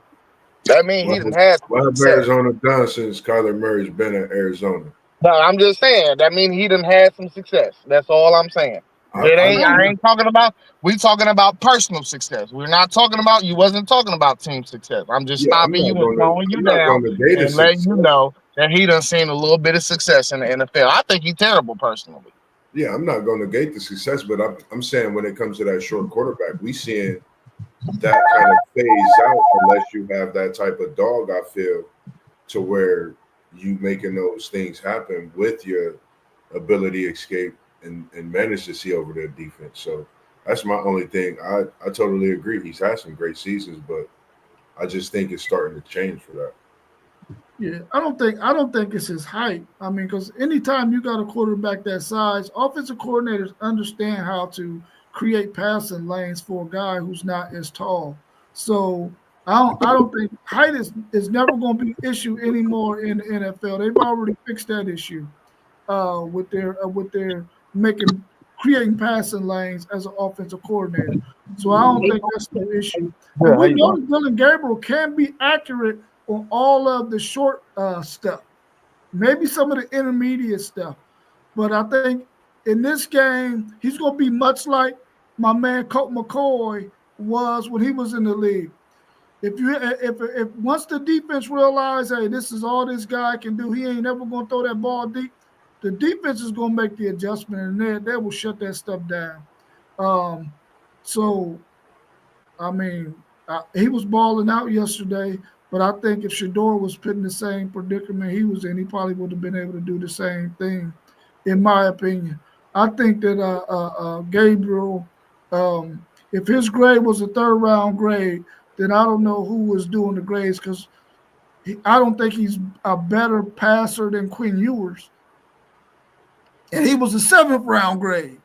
That means he done had some What have success. Arizona done since Kyler Murray's been at Arizona? No, I'm just saying that means he done had some success. That's all I'm saying. I I ain't talking about. We talking about personal success. We're not talking about. You wasn't talking about team success. I'm just yeah, stopping you and slowing you I'm not down going to date a and letting success. you know that he done seen a little bit of success in the NFL. I think he's terrible personally. Yeah, I'm not going to negate the success, but I'm saying when it comes to that short quarterback, we seeing that kind of phase out unless you have that type of dog. I feel to where you making those things happen with your ability to escape and manage to see over their defense. So that's my only thing. I totally agree. He's had some great seasons, but I just think it's starting to change for that. Yeah, I don't think it's his height. I mean, because anytime you got a quarterback that size, offensive coordinators understand how to create passing lanes for a guy who's not as tall. So I don't think height is never going to be an issue anymore in the NFL. They've already fixed that issue with their making creating passing lanes as an offensive coordinator. So I don't think that's no issue. And we know that Dylan Gabriel can be accurate on all of the short stuff, maybe some of the intermediate stuff. But I think in this game, he's going to be much like my man Colt McCoy was when he was in the league. If once the defense realize, hey, this is all this guy can do, he ain't never going to throw that ball deep. The defense is going to make the adjustment, and they will shut that stuff down. So I mean, he was balling out yesterday, but I think if Shedeur was put in the same predicament he was in, he probably would have been able to do the same thing, in my opinion. I think that Gabriel, if his grade was a third round grade, then I don't know who was doing the grades because I don't think he's a better passer than Quinn Ewers. And he was a seventh round grade.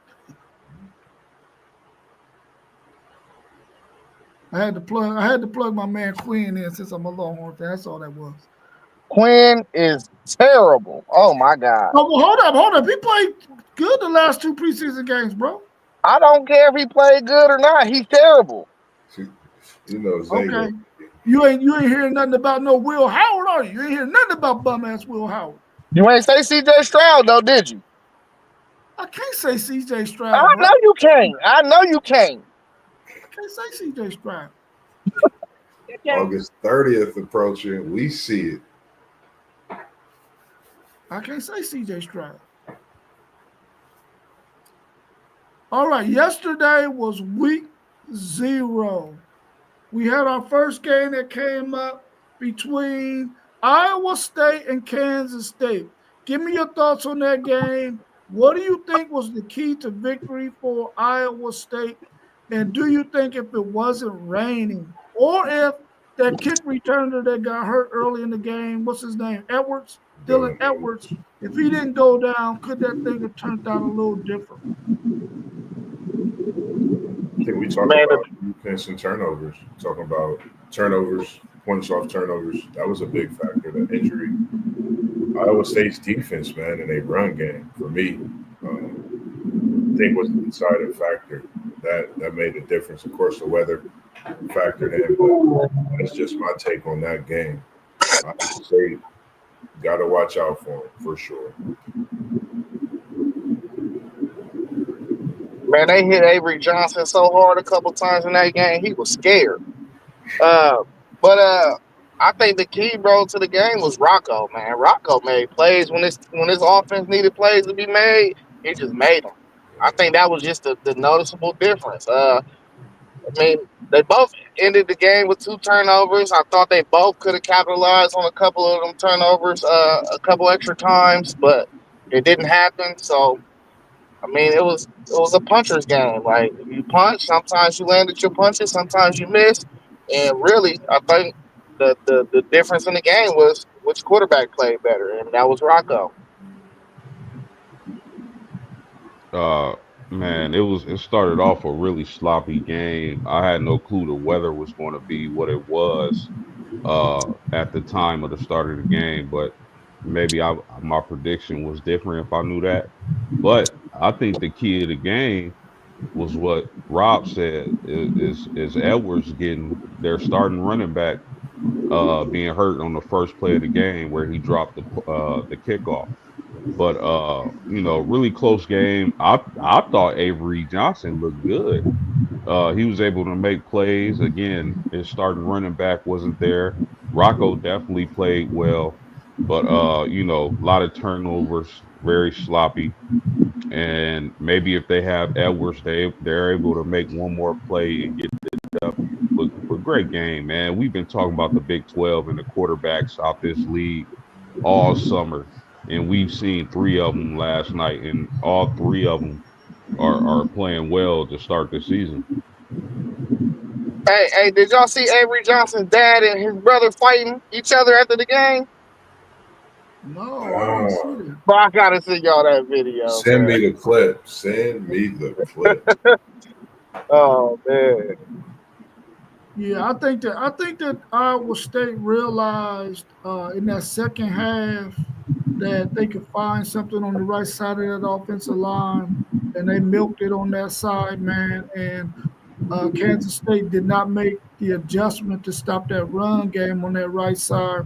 I had to plug my man Quinn in since I'm a Longhorn fan. That's all that was. Quinn is terrible. Oh my God. Oh, well, hold up. He played good the last two preseason games, bro. I don't care if he played good or not. He's terrible. You know, Okay. You ain't hearing nothing about no Will Howard, are you? You ain't hearing nothing about bum ass Will Howard. You ain't say CJ Stroud though, did you? I can't say CJ Stroud. I know you can't. I know you can't. I can't say CJ Stroud. August 30th approaching, we see it. I can't say CJ Stroud. All right, yesterday was week 0. We had our first game that came up between Iowa State and Kansas State. Give me your thoughts on that game. What do you think was the key to victory for Iowa State? And do you think if it wasn't raining or if that kick returner that got hurt early in the game, what's his name? Dylan Edwards, if he didn't go down, could that thing have turned out a little different? I think we talk about defense and turnovers. Talking about turnovers, points off turnovers. That was a big factor. The injury. Iowa State's defense, man, and a run game for me, I think was the deciding factor. That made a difference. Of course, the weather factored in, but that's just my take on that game. Iowa State got to watch out for him for sure. Man, they hit Avery Johnson so hard a couple times in that game, he was scared. But I think the key, bro, to the game was Rocco. Man, Rocco made plays when this offense needed plays to be made. He just made them. I think that was just the noticeable difference. I mean, they both ended the game with 2 turnovers. I thought they both could have capitalized on a couple of them turnovers, a couple extra times, but it didn't happen. So, I mean, it was a puncher's game. Like, you punch, sometimes you landed your punches, sometimes you miss. And really, I think the difference in the game was which quarterback played better, and that was Rocco. Man, it started off a really sloppy game. I had no clue the weather was going to be what it was at the time of the start of the game, but maybe my prediction was different if I knew that. But I think the key of the game was what Rob said is Edwards getting their starting running back being hurt on the first play of the game where he dropped the kickoff. But really close game. I thought Avery Johnson looked good. He was able to make plays. Again, his starting running back wasn't there. Rocco definitely played well, but a lot of turnovers, very sloppy. And maybe if they have Edwards, they're able to make one more play and get the W. But great game, man. We've been talking about the Big 12 and the quarterbacks out this league all summer, and we've seen three of them last night, and all three of them are playing well to start the season. Hey, did y'all see Avery Johnson's dad and his brother fighting each other after the game? No, I didn't see that. But I gotta see y'all that video. Send me the clip. Send me the clip. Oh man. Yeah, I think that Iowa State realized in that second half that they could find something on the right side of that offensive line, and they milked it on that side, man. And Kansas State did not make the adjustment to stop that run game on that right side,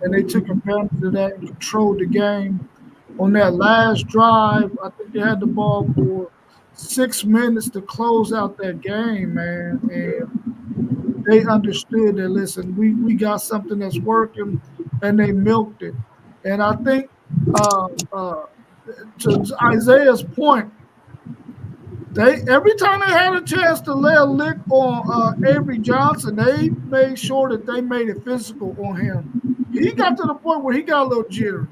and they took advantage of that and controlled the game. On that last drive, I think they had the ball for 6 minutes to close out that game, man. And they understood that, listen, we got something that's working, and they milked it. And I think to Isaiah's point, they every time they had a chance to lay a lick on Avery Johnson, they made sure that they made it physical on him. He got to the point where he got a little jittery.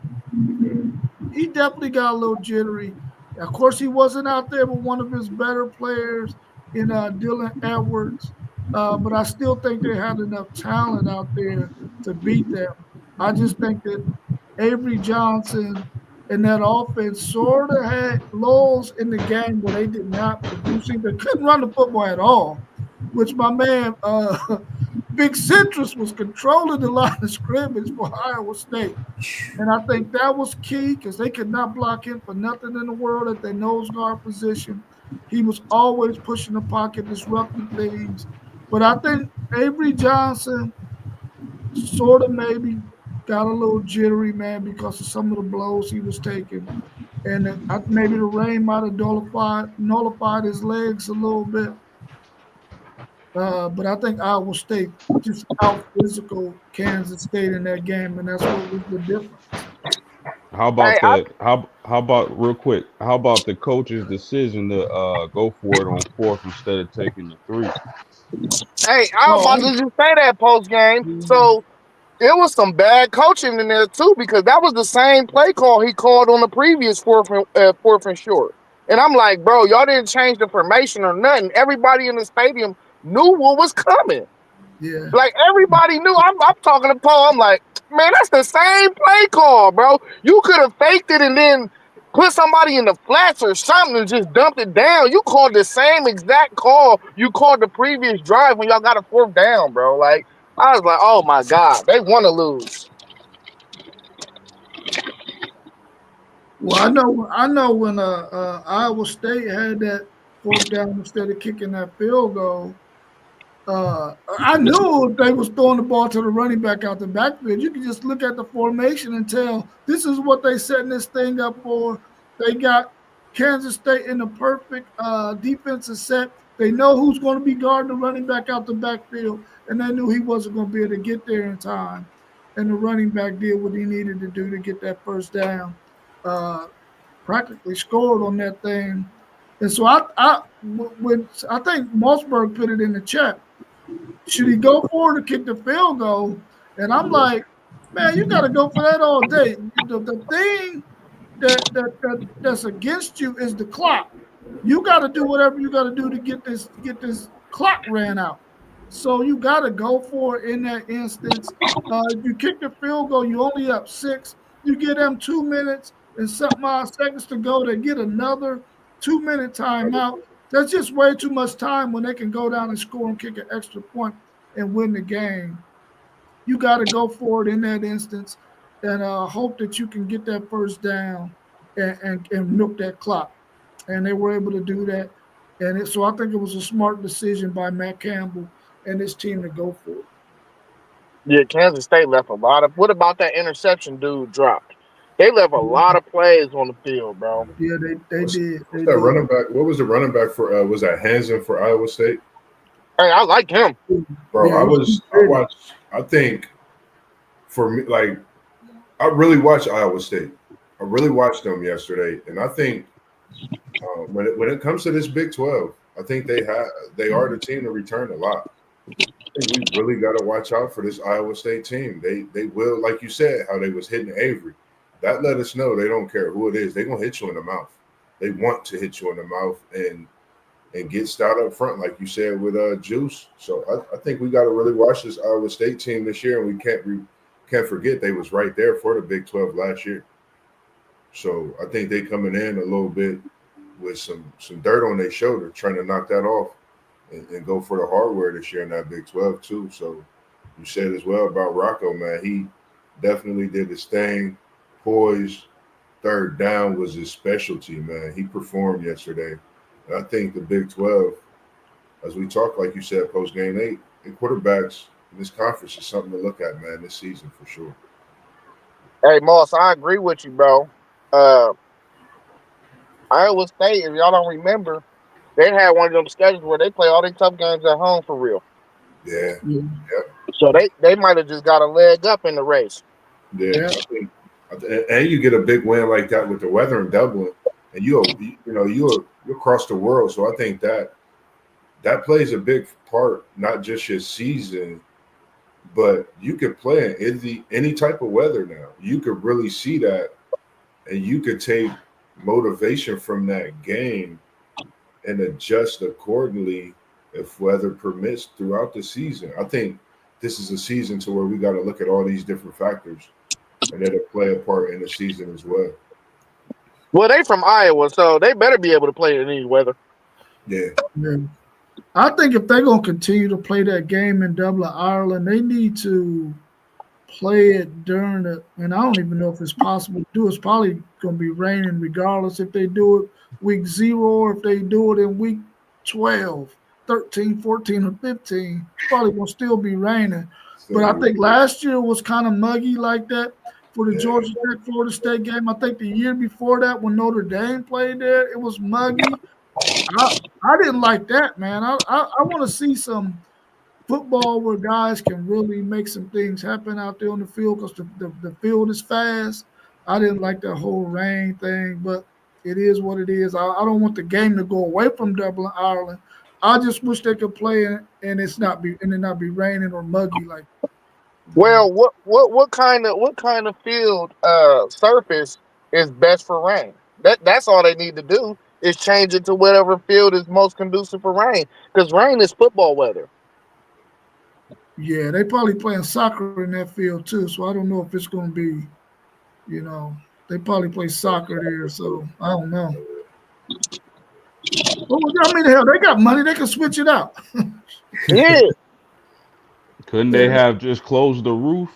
He definitely got a little jittery. Of course, he wasn't out there with one of his better players in Dylan Edwards, but I still think they had enough talent out there to beat them. I just think that Avery Johnson and that offense sort of had lulls in the game where they did not produce. They couldn't run the football at all, which my man Big Citrus was controlling the line of scrimmage for Iowa State. And I think that was key because they could not block him for nothing in the world at their nose guard position. He was always pushing the pocket, disrupting things. But I think Avery Johnson sort of maybe got a little jittery, man, because of some of the blows he was taking. And maybe the rain might have nullified his legs a little bit. But I think Iowa State just out physical Kansas State in that game, and that's what was the difference. How about how about real quick? How about the coach's decision to go for it on fourth instead of taking the three? Hey, I was about to just say that post game. So it was some bad coaching in there too, because that was the same play call he called on the previous fourth and short. And I'm like, bro, y'all didn't change the formation or nothing. Everybody in the stadium knew what was coming. Yeah. Like everybody knew. I'm talking to Paul. I'm like, man, that's the same play call, bro. You could have faked it and then put somebody in the flats or something and just dumped it down. You called the same exact call you called the previous drive when y'all got a fourth down, bro. Like, I was like, oh my God, they want to lose. Well, I know when Iowa State had that fourth down instead of kicking that field goal, I knew if they was throwing the ball to the running back out the backfield, you could just look at the formation and tell this is what they setting this thing up for. They got Kansas State in the perfect defensive set. They know who's going to be guarding the running back out the backfield, and they knew he wasn't going to be able to get there in time. And the running back did what he needed to do to get that first down. Practically scored on that thing. And so I think Mossberg put it in the chat. Should he go forward to kick the field goal? And I'm like, man, you got to go for that all day. The thing that's against you is the clock. You got to do whatever you got to do to get this clock ran out. So you got to go for it in that instance. If you kick the field goal, you only up 6. You give them 2 minutes and something odd seconds to go. They get another 2-minute timeout. That's just way too much time when they can go down and score and kick an extra point and win the game. You got to go for it in that instance and hope that you can get that first down and milk that clock. And they were able to do that. And so I think it was a smart decision by Matt Campbell and his team to go for it. Yeah, Kansas State left a lot of. What about that interception dude dropped? They left a lot of plays on the field, bro. Yeah, they did. What's They that did. running back? What was the running back for? Was that Hansen for Iowa State? Hey, I like him. Bro, Yeah, I watched. I think for me, like I really watched Iowa State. I really watched them yesterday, and I think when it comes to this Big 12, I think they are the team to return a lot. I think we really got to watch out for this Iowa State team. They will, like you said, how they was hitting Avery. That let us know they don't care who it is. They're gonna hit you in the mouth. They want to hit you in the mouth and get stout up front, like you said with Juice. So I think we got to really watch this Iowa State team this year, and we can't forget they was right there for the Big 12 last year. So I think they coming in a little bit with some dirt on their shoulder, trying to knock that off and go for the hardware this year in that Big 12 too. So you said as well about Rocco, man. He definitely did his thing. Poise, third down was his specialty, man. He performed yesterday. And I think the Big 12, as we talk, like you said, post game, they quarterbacks in this conference is something to look at, man, this season for sure. Hey, Moss, I agree with you, bro. Uh, Iowa State, if y'all don't remember, they had one of them schedules where they play all their tough games at home for real. Yeah, Yeah. So they might have just got a leg up in the race. yeah. And you get a big win like that with the weather in Dublin, and you'll across the world. So I think that plays a big part, not just your season, but you could play in any type of weather now. You could really see that, and you could take motivation from that game and adjust accordingly if weather permits throughout the season. I think this is a season to where we got to look at all these different factors, and it'll play a part in the season as well. Well, they from Iowa, so they better be able to play in any weather. Yeah. Yeah. I think if they're gonna continue to play that game in Dublin, Ireland, they need to play it during the. And I don't even know if it's possible to do. It's probably gonna be raining regardless if they do it week 0 or if they do it in week 12, 13, 14, or 15. It's probably gonna still be raining. But I think last year was kind of muggy like that for the Georgia Tech Florida State game. I think the year before that, when Notre Dame played there, it was muggy. I didn't like that, man. I want to see some football where guys can really make some things happen out there on the field because the field is fast. I didn't like that whole rain thing, but it is what it is. I don't want the game to go away from Dublin, Ireland. I just wish they could play and it not be raining or muggy like. Well, what kind of field surface is best for rain? That's all they need to do is change it to whatever field is most conducive for rain. Because rain is football weather. Yeah, they probably playing soccer in that field too, so I don't know if it's going to be, they probably play soccer there, so I don't know. Well, I mean, hell, they got money; they can switch it out. Yeah. Couldn't they have just closed the roof?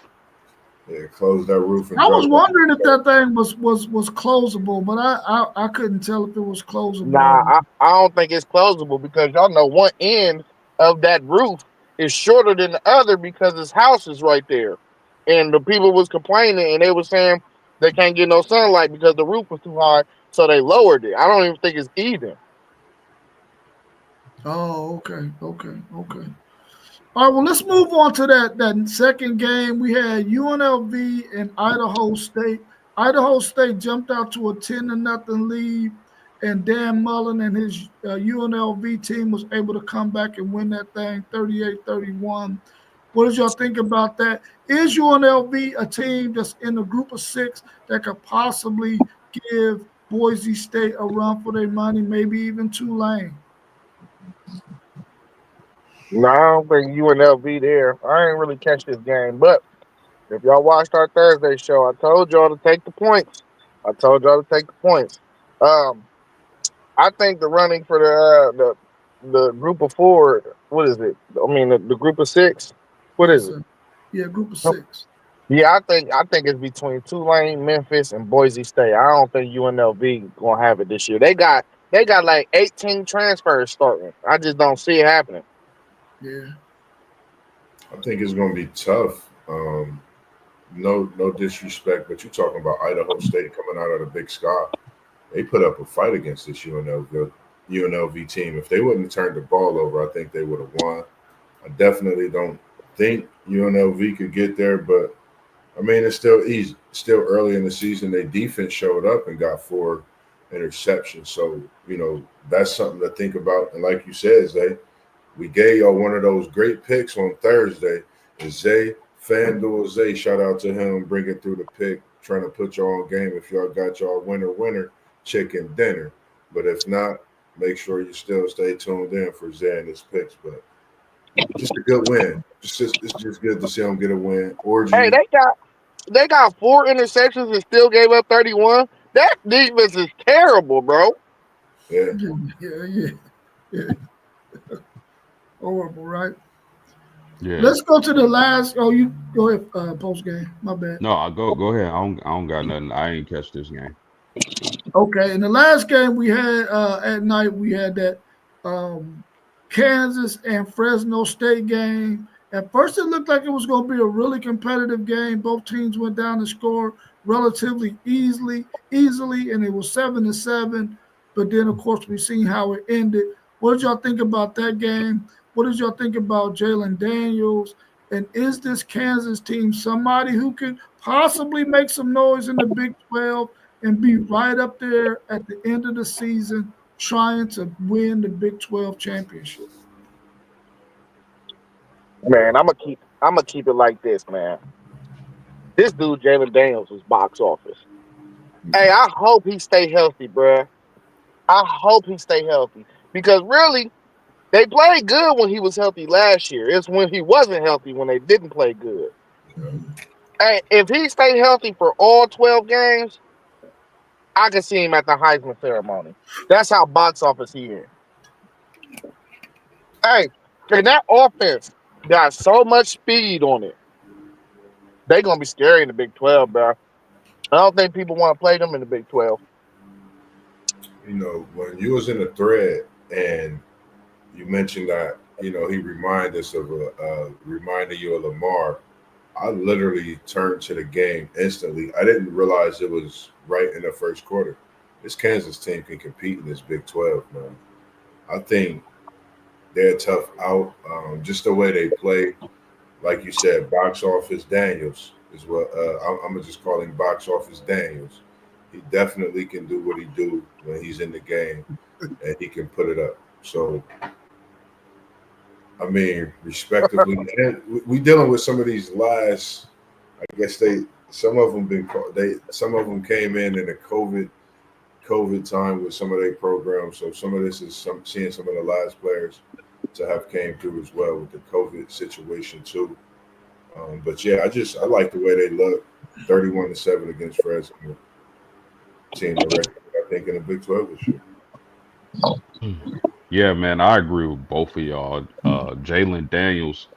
Yeah, close that roof. And I was wondering if that thing was closable, but I couldn't tell if it was Nah, closable. I don't think it's closable because y'all know one end of that roof is shorter than the other because his house is right there. And the people was complaining and they were saying they can't get no sunlight because the roof was too high, so they lowered it. I don't even think it's even. Oh, okay. All right, well, let's move on to that second game. We had UNLV and Idaho State. Idaho State jumped out to a 10-0 lead, and Dan Mullen and his UNLV team was able to come back and win that thing 38-31. What did y'all think about that? Is UNLV a team that's in the group of 6 that could possibly give Boise State a run for their money, maybe even Tulane? No, I don't think UNLV there. I ain't really catch this game, but if y'all watched our Thursday show, I told y'all to take the points. Um, I think the running for the group of 4. What is it? I mean the group of 6. What is it? Yeah, group of 6. Yeah, I think it's between Tulane, Memphis, and Boise State. I don't think UNLV gonna have it this year. They got like 18 transfers starting. I just don't see it happening. Yeah. I think it's going to be tough Um, no disrespect, but you're talking about Idaho State coming out of the Big Sky. They put up a fight against this UNLV team. If they wouldn't have turned the ball over, I think they would have won. I definitely don't think UNLV could get there, but I mean it's still easy. Still early in the season, their defense showed up and got 4 interceptions. So that's something to think about. And like you said, Zay, we gave y'all one of those great picks on Thursday. And Zay, FanDuel Zay, shout out to him bringing through the pick, trying to put y'all on game. If y'all got y'all winner chicken dinner, but if not, make sure you still stay tuned in for Zay and his picks. But just a good win. It's just good to see him get a win. Hey, Orgy, they got 4 interceptions and still gave up 31. That defense is terrible, bro. yeah. Yeah. Horrible, right? Yeah. Let's go to the last. Oh, you go ahead. Post game. My bad. No, I go ahead. I don't got nothing. I ain't catch this game. Okay. In the last game we had at night, we had that Kansas and Fresno State game. At first, it looked like it was going to be a really competitive game. Both teams went down and scored relatively easily, and it was 7-7. But then, of course, we seen how it ended. What did y'all think about that game? What did y'all think about Jalen Daniels? And is this Kansas team somebody who could possibly make some noise in the Big 12 and be right up there at the end of the season trying to win the Big 12 championship? Man, I'm gonna keep it like this, man. This dude Jalen Daniels is box office. Hey, I hope he stay healthy, bruh. I hope he stay healthy because really, they played good when he was healthy last year. It's when he wasn't healthy when they didn't play good. Hey, if he stay healthy for all 12 games, I can see him at the Heisman ceremony. That's how box office he is. Hey, and that offense got so much speed on it. They gonna be scary in the Big 12, bro. I don't think people want to play them in the Big 12. When you was in the thread and you mentioned that, he reminded you of Lamar. I literally turned to the game instantly. I didn't realize it was right in the first quarter. This Kansas team can compete in this Big 12, man. I think they're tough out. Just the way they play, like you said, box office Daniels is what I'm gonna just call him box office Daniels. He definitely can do what he do when he's in the game, and he can put it up. So, I mean, respectively, and we dealing with some of these last. I guess some of them came in the COVID time with some of their programs. So some of this is seeing some of the last players to have came through as well with the COVID situation too. But yeah, I like the way they look. 31-7 against Fresno. Team the record, I think, in the Big 12 this year. Yeah, man, I agree with both of y'all. Jalen Daniels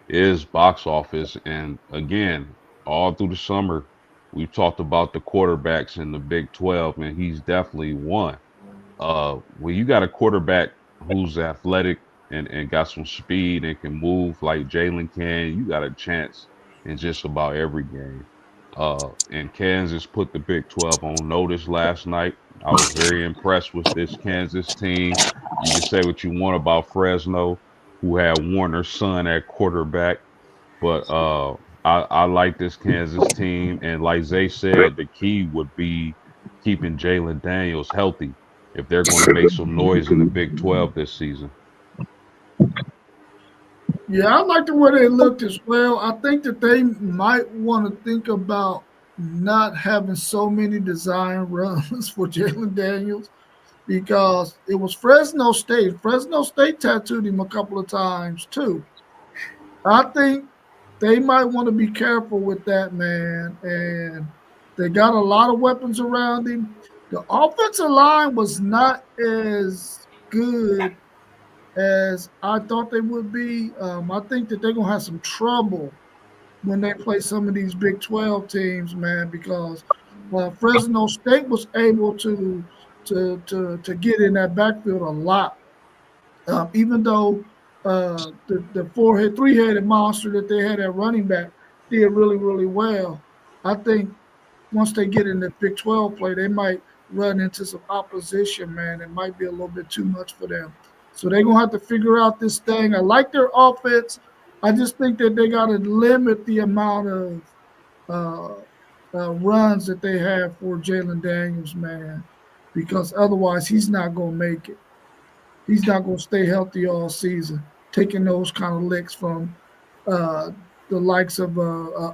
is box office, and again, all through the summer, we've talked about the quarterbacks in the Big 12, and he's definitely one. When you got a quarterback who's athletic and got some speed and can move like Jalen can, you got a chance in just about every game. And Kansas put the Big 12 on notice last night. I was very impressed with this Kansas team. You can say what you want about Fresno, who had Warner's son at quarterback, but I like this Kansas team. And like Zay said, the key would be keeping Jalen Daniels healthy if they're going to make some noise in the Big 12 this season. Yeah, I like the way they looked as well. I think that they might want to think about not having so many design runs for Jalen Daniels because it was Fresno State. Fresno State tattooed him a couple of times too. I think they might want to be careful with that, man. And they got a lot of weapons around him. The offensive line was not as good as I thought they would be. I think that they're gonna have some trouble when they play some of these Big 12 teams, man, because Fresno State was able to get in that backfield a lot, even though the three-headed monster that they had at running back did really, really well. I think once they get in the Big 12 play, they might run into some opposition, man. It might be a little bit too much for them. So they're going to have to figure out this thing. I like their offense. I just think that they got to limit the amount of uh, runs that they have for Jalen Daniels, man, because otherwise he's not going to make it. He's not going to stay healthy all season, taking those kind of licks from uh, the likes of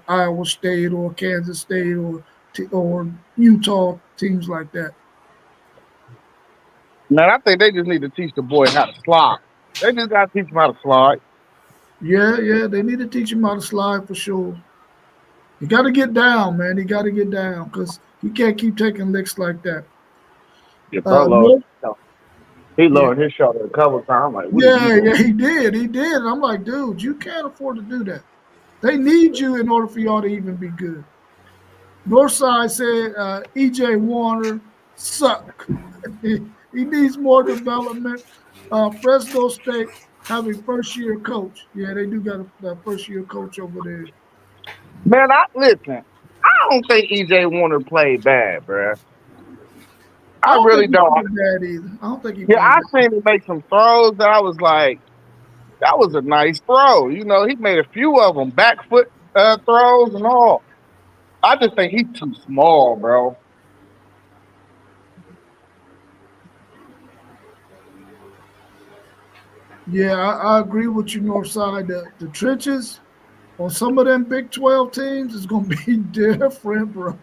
Iowa State or Kansas State or Utah teams like that. Man, I think they just need to teach the boy how to slide. They just got to teach him how to slide. Yeah, they need to teach him how to slide for sure. He got to get down, man. He got to get down because he can't keep taking licks like that. Yeah, bro, No, he yeah, lowered his shoulder a couple of times. I'm like, what are you yeah, doing? he did. He did. And I'm like, dude, you can't afford to do that. They need you in order for y'all to even be good. Northside said EJ Warner suck. he needs more development. Fresno State have a first year coach. Yeah, they do got a first year coach over there. Man, listen. I don't think EJ Warner played bad, bro. I I don't think really he don't. played bad either. I don't think he Yeah, played I bad. seen him make some throws that I was like, that was a nice throw. You know, he made a few of them, back foot throws and all. I just think he's too small, bro. Yeah, I agree with you, Northside. The trenches on some of them Big 12 teams is going to be different, bro.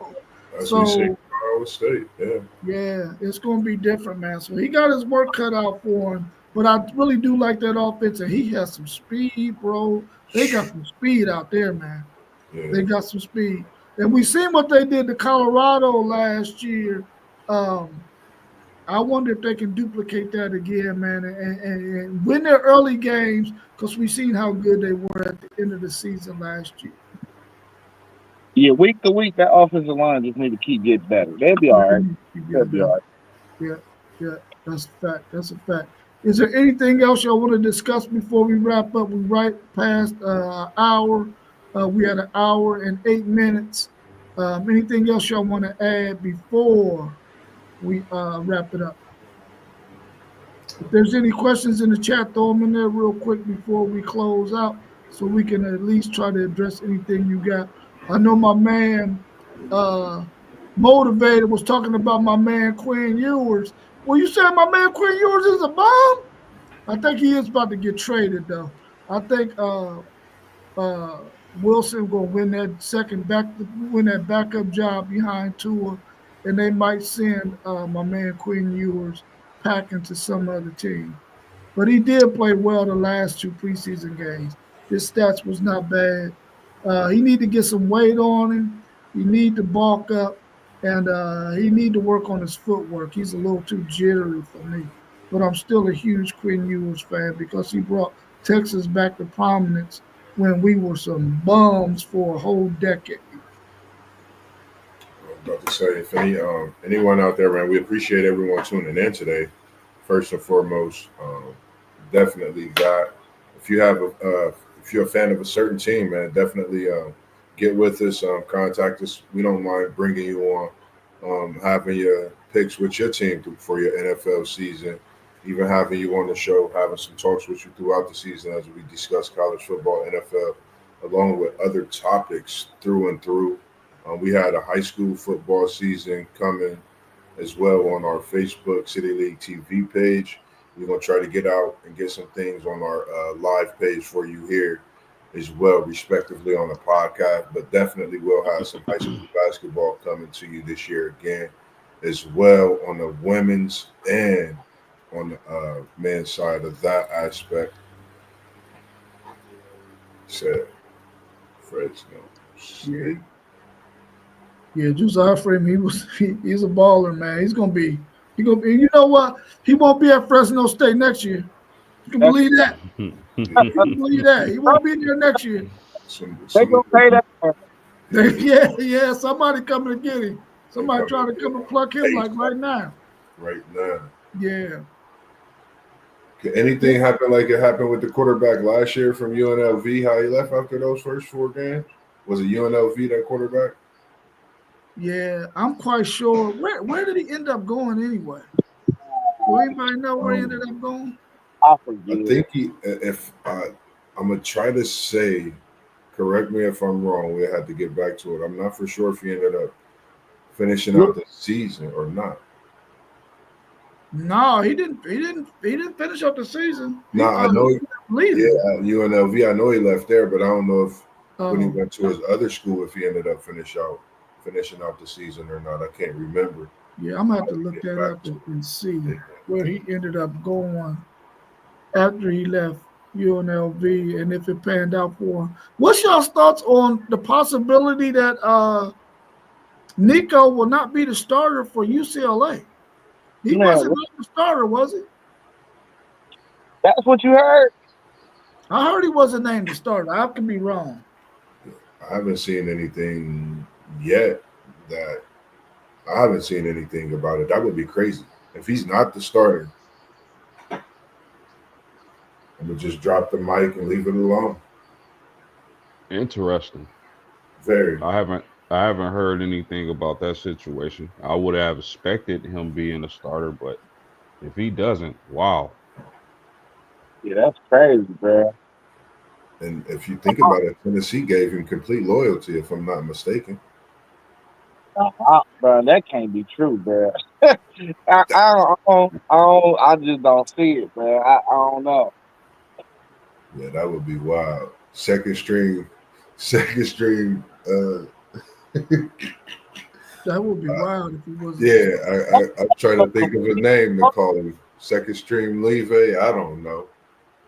As we see, So, Iowa State, yeah. yeah, it's going to be different, man. So he got his work cut out for him. But I really do like that offense, and he has some speed, bro. They got some speed out there, man. Yeah. They got some speed. And we seen what they did to Colorado last year. Um, I wonder if they can duplicate that again, man, and win their early games because we seen how good they were at the end of the season last year. Yeah, week to week, that offensive line just need to keep getting better. They'll be all right. Keep They'll getting be all better. right. Yeah, yeah, that's a fact. That's a fact. Is there anything else y'all want to discuss before we wrap up? We right past an hour. We had an hour and 8 minutes. Anything else y'all want to add before we wrap it up? If there's any questions in the chat, throw them in there real quick before we close out so we can at least try to address anything you got. I know my man uh, Motivated was talking about my man Quinn Ewers. Well, you said my man Quinn Ewers is a bomb? I think he is about to get traded, though. I think uh, Wilson gonna win that backup job behind Tua, and they might send my man Quinn Ewers packing to some other team. But he did play well the last two preseason games. His stats was not bad. He need to get some weight on him. He need to bulk up, and he need to work on his footwork. He's a little too jittery for me. But I'm still a huge Quinn Ewers fan because he brought Texas back to prominence when we were some bums for a whole decade. I was about to say, if anyone out there, man, we appreciate everyone tuning in today. First and foremost, definitely got. If you have if you're a fan of a certain team, man, definitely get with us. Contact us. We don't mind bringing you on, having your picks with your team for your NFL season. Even having you on the show, having some talks with you throughout the season as we discuss college football, NFL, along with other topics through and through. We had a high school football season coming as well on our Facebook City League TV page. We're going to try to get out and get some things on our live page for you here as well, respectively, on the podcast. But definitely we'll have some high school basketball coming to you this year again, as well on the women's and on the men's side of that aspect. Said Fresno State. Yeah, Josiah Frame, he's a baller, man. He gonna be. You know what? He won't be at Fresno State next year. You can believe that. You can believe that. He won't be there next year. They gonna pay that. Yeah. Somebody coming to get him. Somebody trying to come and pluck him like right now. Right now. Yeah. Could anything happen like it happened with the quarterback last year from UNLV? How he left after those first 4 games? Was it UNLV that quarterback? Yeah, I'm quite sure. Where did he end up going anyway? Do anybody know where he ended up going? I I forget. think I'm gonna try to say, correct me if I'm wrong. We had to get back to it. I'm not for sure if he ended up finishing out the season or not. No, he didn't. He didn't finish up the season. I know. Leaving. Yeah, UNLV. I know he left there, but I don't know if when he Oh, went to his other school, if he ended up finishing out the season or not. I can't remember. yeah, I'm gonna have to look Get that back up to and see it. where he ended up going after he left UNLV and if it panned out for him. What's y'all's thoughts on the possibility that Nico will not be the starter for UCLA? He Man, wasn't the starter, was he? that's what you heard? I heard he wasn't named the starter. I could be wrong. I haven't seen anything yet that I haven't seen anything about it. That would be crazy if he's not the starter. I'm gonna just drop the mic and leave it alone. Interesting. Very. I haven't heard anything about that situation. I would have expected him being a starter, but if he doesn't, wow. Yeah, that's crazy, bro. And if you think about it, Tennessee gave him complete loyalty, if I'm not mistaken. Bro, that can't be true, bro. I just don't see it, bro. I don't know. Yeah, that would be wild. Second string. That would be wild if he wasn't. Yeah, I'm trying to think of a name to call him. Second string Leve. I don't know.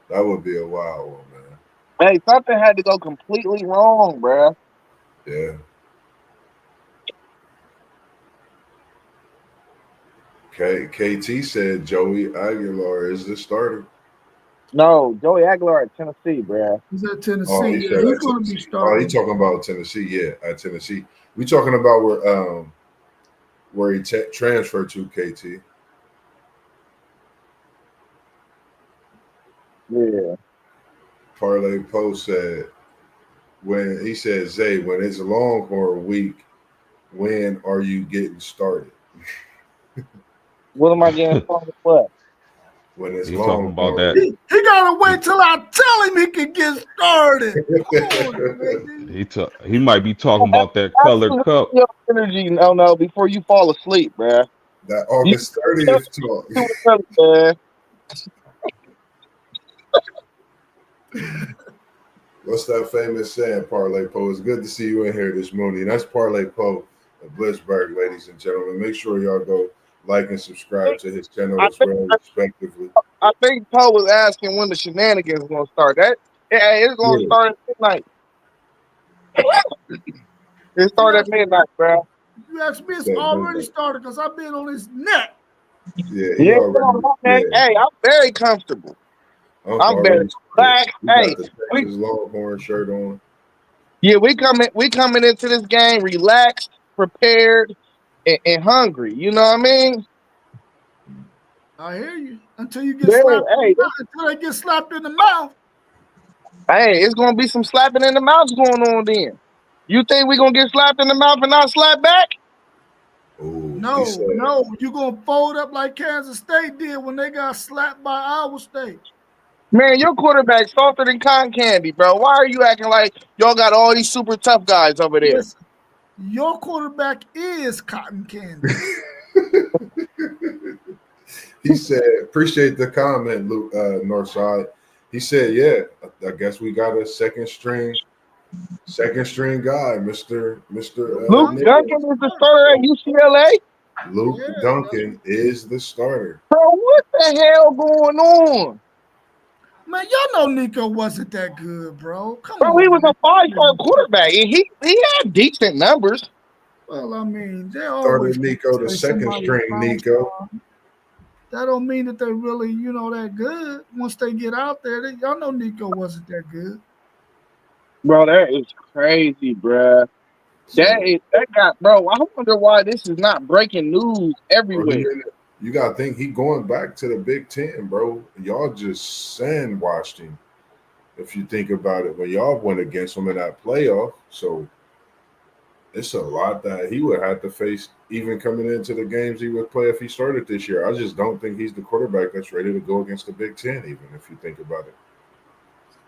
That would be a wild one, man. Hey, something had to go completely wrong, bro. Yeah. KT said Joey Aguilar is the starter. No, Joey Aguilar at Tennessee, bro. He's at Tennessee. Oh, he said He's at going to be Tennessee. Oh, starting. he talking about Tennessee. Yeah, at Tennessee. We talking about where he transferred to, KT. Yeah. Parlay Post said when he said Zay, when it's Longhorn week, when are you getting started? What am I getting started for? When it's He talking about that. He got to wait till I tell him he can get started. Come on, He might be talking about that colored cup. Your energy, no, before you fall asleep, bro. That August 30th talk. Man. What's that famous saying, Parlay Poe? It's good to see you in here this morning. That's Parlay Poe of Blitzburg, ladies and gentlemen. Make sure y'all go like and subscribe to his channel as well, respectively. I think Poe was asking when the shenanigans going to start. It's going to start at midnight. It started at midnight, bro. You asked me, it's already started because I've been on his neck. Yeah, Hey, I'm very comfortable. I'm very relaxed. Hey, his Longhorn shirt on. Yeah, we coming into this game relaxed, prepared, and hungry. You know what I mean? I hear you. Until you get slapped until they get slapped in the mouth. Hey, it's gonna be some slapping in the mouth going on then. You think we're gonna get slapped in the mouth and not slap back? Ooh, no, you're gonna fold up like Kansas State did when they got slapped by Iowa State. Man, your quarterback's softer than cotton candy, bro. Why are you acting like y'all got all these super tough guys over there? Listen, your quarterback is cotton candy. He said, appreciate the comment, Luke Northside. He said, yeah, I guess we got a second string guy, Mr. Luke Duncan is the starter at UCLA. Luke Duncan is the starter. Bro, what the hell going on? Man, y'all know Nico wasn't that good, bro. Come on. He was a 5-star quarterback, and he had decent numbers. Well, I mean, they always started Nico, the second string Nico. That don't mean that they're really, that good. Once they get out there, y'all know Nico wasn't that good. Bro, that is crazy, bro. That got, bro. I wonder why this is not breaking news everywhere. You gotta think he going back to the Big Ten, bro. Y'all just sandwashed him if you think about it, when y'all went against him in that playoff, so it's a lot that he would have to face even coming into the games he would play if he started this year. I just don't think he's the quarterback that's ready to go against the Big Ten, even if you think about it.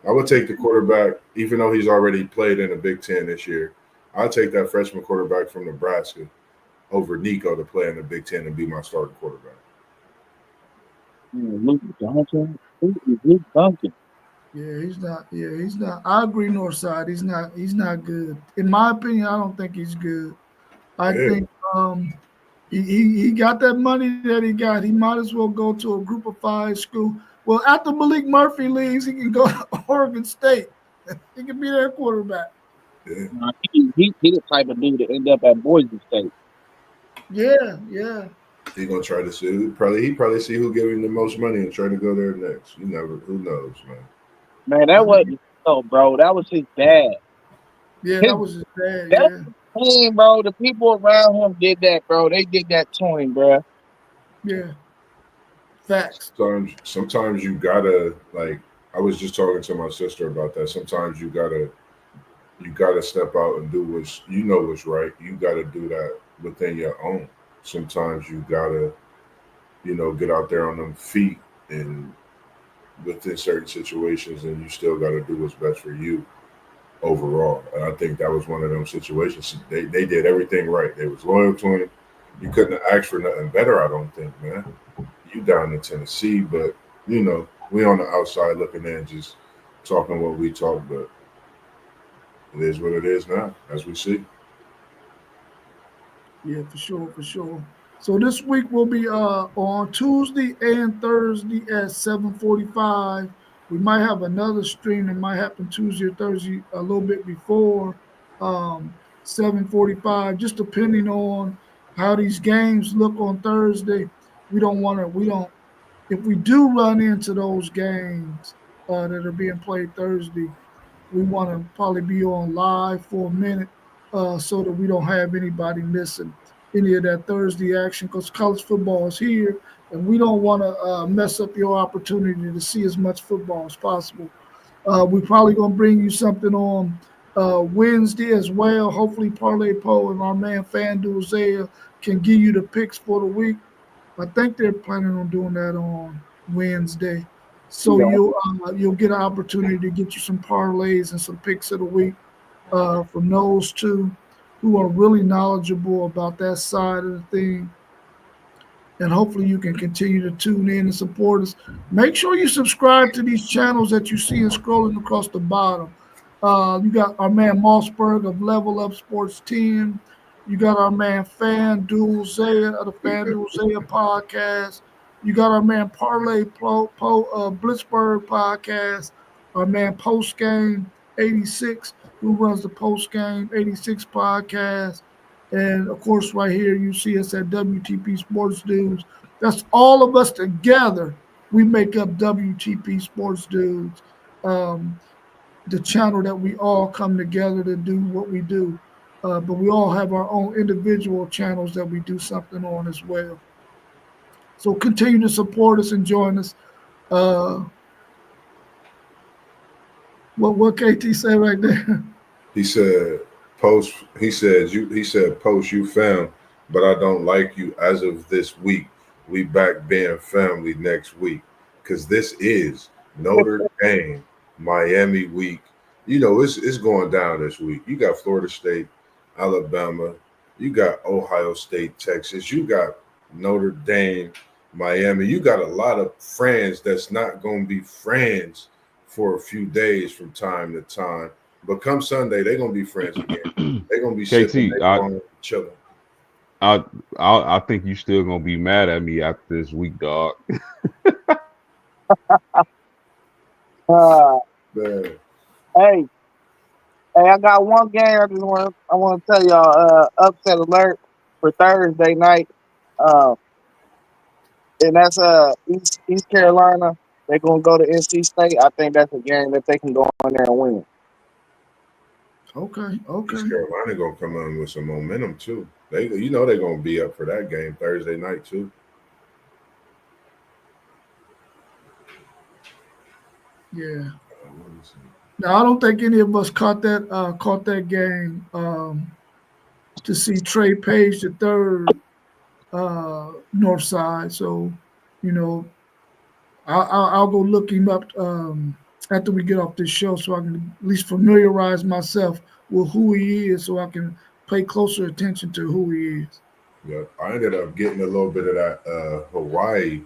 I would take the quarterback, even though he's already played in the Big Ten this year. I'd take that freshman quarterback from Nebraska over Nico to play in the Big Ten and be my starting quarterback. Luke Johnson. Luke Duncan. Yeah, he's not. Yeah, he's not. I agree, Northside. He's not. He's not good. In my opinion, I don't think he's good. I Yeah. think he got that money that he got. He might as well go to a Group of 5 school. Well, after Malik Murphy leaves, he can go to Oregon State. He can be their quarterback. Yeah. He the type of dude to end up at Boise State. Yeah, yeah. He gonna try to see he probably see who give him the most money and try to go there next. You never who knows, man. Man, that wasn't so, bro. That was his dad. Yeah, His, that was his dad. that Yeah, was him, bro. The people around him did that, bro. They did that to him, bro. yeah. Facts. Sometimes you gotta like I was just talking to my sister about that. Sometimes you gotta step out and do what's right. You gotta do that within your own. Sometimes you gotta, get out there on them feet and within certain situations and you still gotta do what's best for you overall. And I think that was one of them situations. They did everything right. They was loyal to him. You couldn't have asked for nothing better, I don't think, man. You down in Tennessee, but we on the outside looking in, just talking what we talk, but it is what it is now, as we see. Yeah, for sure, for sure. So this week will be on Tuesday and Thursday at 7:45. We might have another stream that might happen Tuesday or Thursday a little bit before 7:45, just depending on how these games look on Thursday. We don't if we do run into those games that are being played Thursday, we want to probably be on live for a minute so that we don't have anybody missing any of that Thursday action because college football is here and we don't want to mess up your opportunity to see as much football as possible. We're probably going to bring you something on Wednesday as well. Hopefully, Parlay Poe and our man FanDuel Zaya can give you the picks for the week. I think they're planning on doing that on Wednesday. So Yeah. you'll get an opportunity to get you some parlays and some picks of the week from those two who are really knowledgeable about that side of the thing. And hopefully you can continue to tune in and support us. Make sure you subscribe to these channels that you see and scrolling across the bottom. You got our man Mossberg of Level Up Sports Team. You got our man FanDuel Zaya of the FanDuel Zaya podcast. You got our man Parlay Blitzberg podcast. Our man Post Game 86, who runs the Post Game 86 podcast. And of course, right here, you see us at WTP Sports Dudes. That's all of us together. We make up WTP Sports Dudes, the channel that we all come together to do what we do. But we all have our own individual channels that we do something on as well. So continue to support us and join us. Uh, what KT say right there? He said, "Post." Post. You found, but I don't like you as of this week. We back being family next week because this is Notre Dame Miami week. It's going down this week. You got Florida State, Alabama. You got Ohio State, Texas. You got Notre Dame, Miami. You got a lot of friends that's not going to be friends for a few days from time to time. But come Sunday, they're gonna be friends again. They're gonna be sipping KT, their phone, chilling. I think you still gonna be mad at me after this week, dog. Uh, Man, hey, I got one game I want to tell y'all, upset alert for Thursday night. Uh, and that's East Carolina. They're gonna go to NC State. I think that's a game that they can go in there and win. Okay. East Carolina gonna come in with some momentum too. They're gonna be up for that game Thursday night too. Yeah. Now I don't think any of us caught that game to see Trey Page the third North Side. So, you know, I'll go look him up after we get off this show, so I can at least familiarize myself with who he is, so I can pay closer attention to who he is. Yeah, I ended up getting a little bit of that Hawaii.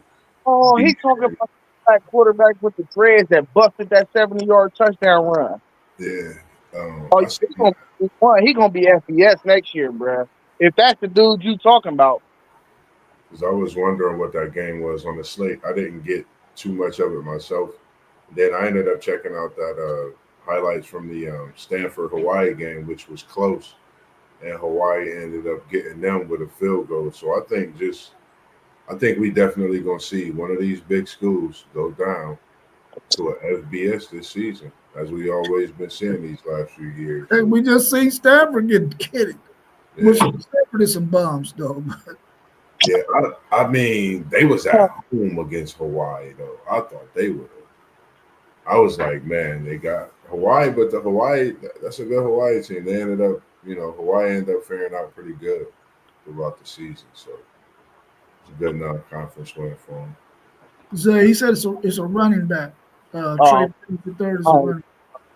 Oh, he beat. talking about that quarterback with the dreads that busted that 70-yard touchdown run. Yeah, Oh, I seen he gonna be FBS next year, bruh. If that's the dude you talking about. because I was wondering what that game was on the slate. I didn't get too much of it myself. Then I ended up checking out that highlights from the Stanford Hawaii game, which was close, and Hawaii ended up getting them with a field goal. So I think we definitely gonna see one of these big schools go down to an FBS this season, as we always been seeing these last few years. Hey, we just seen Stanford get it. Yeah. Which Stanford is some bums though. Yeah, I mean, they was at home against Hawaii though. I thought they would have. I was like, man, they got Hawaii, but the Hawaii, that's a good Hawaii team. They ended up, Hawaii ended up faring out pretty good throughout the season. So it's a good non-conference win for them. Zay, he said it's a running back. Trey Page the third is a running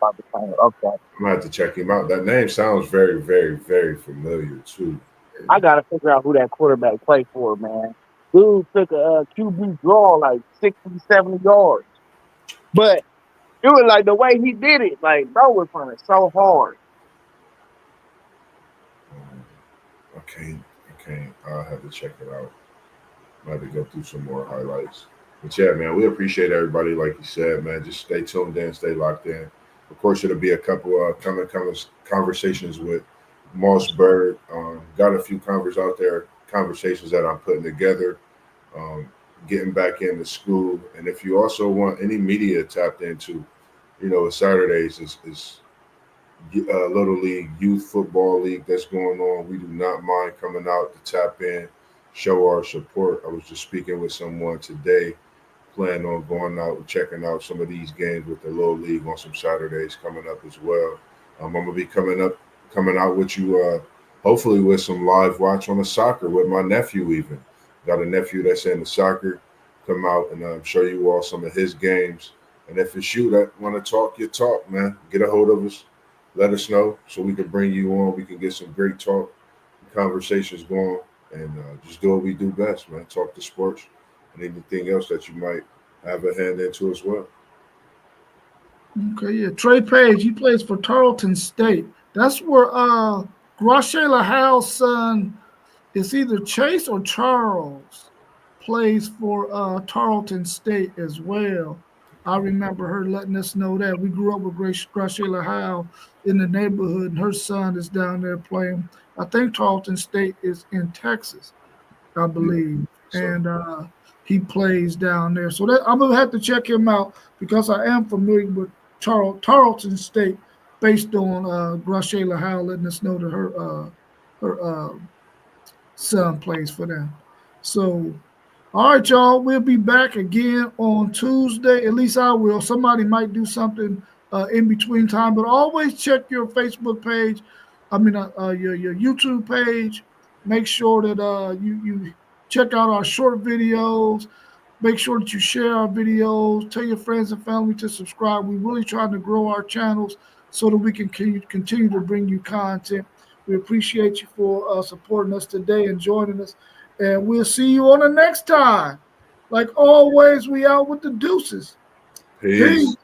back. Okay. I'm gonna have to check him out. That name sounds very, very, very familiar too. I gotta figure out who that quarterback played for, man. Dude took a QB draw like 60, 70 yards. But it was like the way he did it, like bro was running so hard. I can't. I'll have to check it out. I have to go through some more highlights. But yeah, man, we appreciate everybody. Like you said, man, just stay tuned in, stay locked in. Of course, it'll be a couple of coming conversations with Mossberg. Got a few conversations that I'm putting together. Getting back into school, and if you also want any media tapped into, Saturdays is Little League Youth Football League that's going on. We do not mind coming out to tap in, show our support. I was just speaking with someone today, planning on going out and checking out some of these games with the Little League on some Saturdays coming up as well. I'm gonna be coming out with you, hopefully with some live watch on the soccer with my nephew. Even got a nephew that's into soccer. Come out and show you all some of his games. And if it's you that want to talk your talk, man, get a hold of us. Let us know so we can bring you on. We can get some great talk, conversations going, and just do what we do best, man. Talk to sports and anything else that you might have a hand into as well. Okay, yeah. Trey Page, he plays for Tarleton State. That's where Graciela Howe's son is either Chase or Charles plays for Tarleton State as well. I remember her letting us know that. We grew up with Graciela Howe in the neighborhood, and her son is down there playing. I think Tarleton State is in Texas, I believe. And he plays down there. So I'm going to have to check him out because I am familiar with Tarleton State based on Graciela Howe letting us know that her son plays for them. So, all right, y'all, we'll be back again on Tuesday. At least I will. Somebody might do something in between time, but always check your Facebook page. Your YouTube page. Make sure that you check out our short videos. Make sure that you share our videos. Tell your friends and family to subscribe. We're really trying to grow our channels so that we can continue to bring you content. We appreciate you for supporting us today and joining us. And we'll see you on the next time. Like always, we out with the deuces. Peace.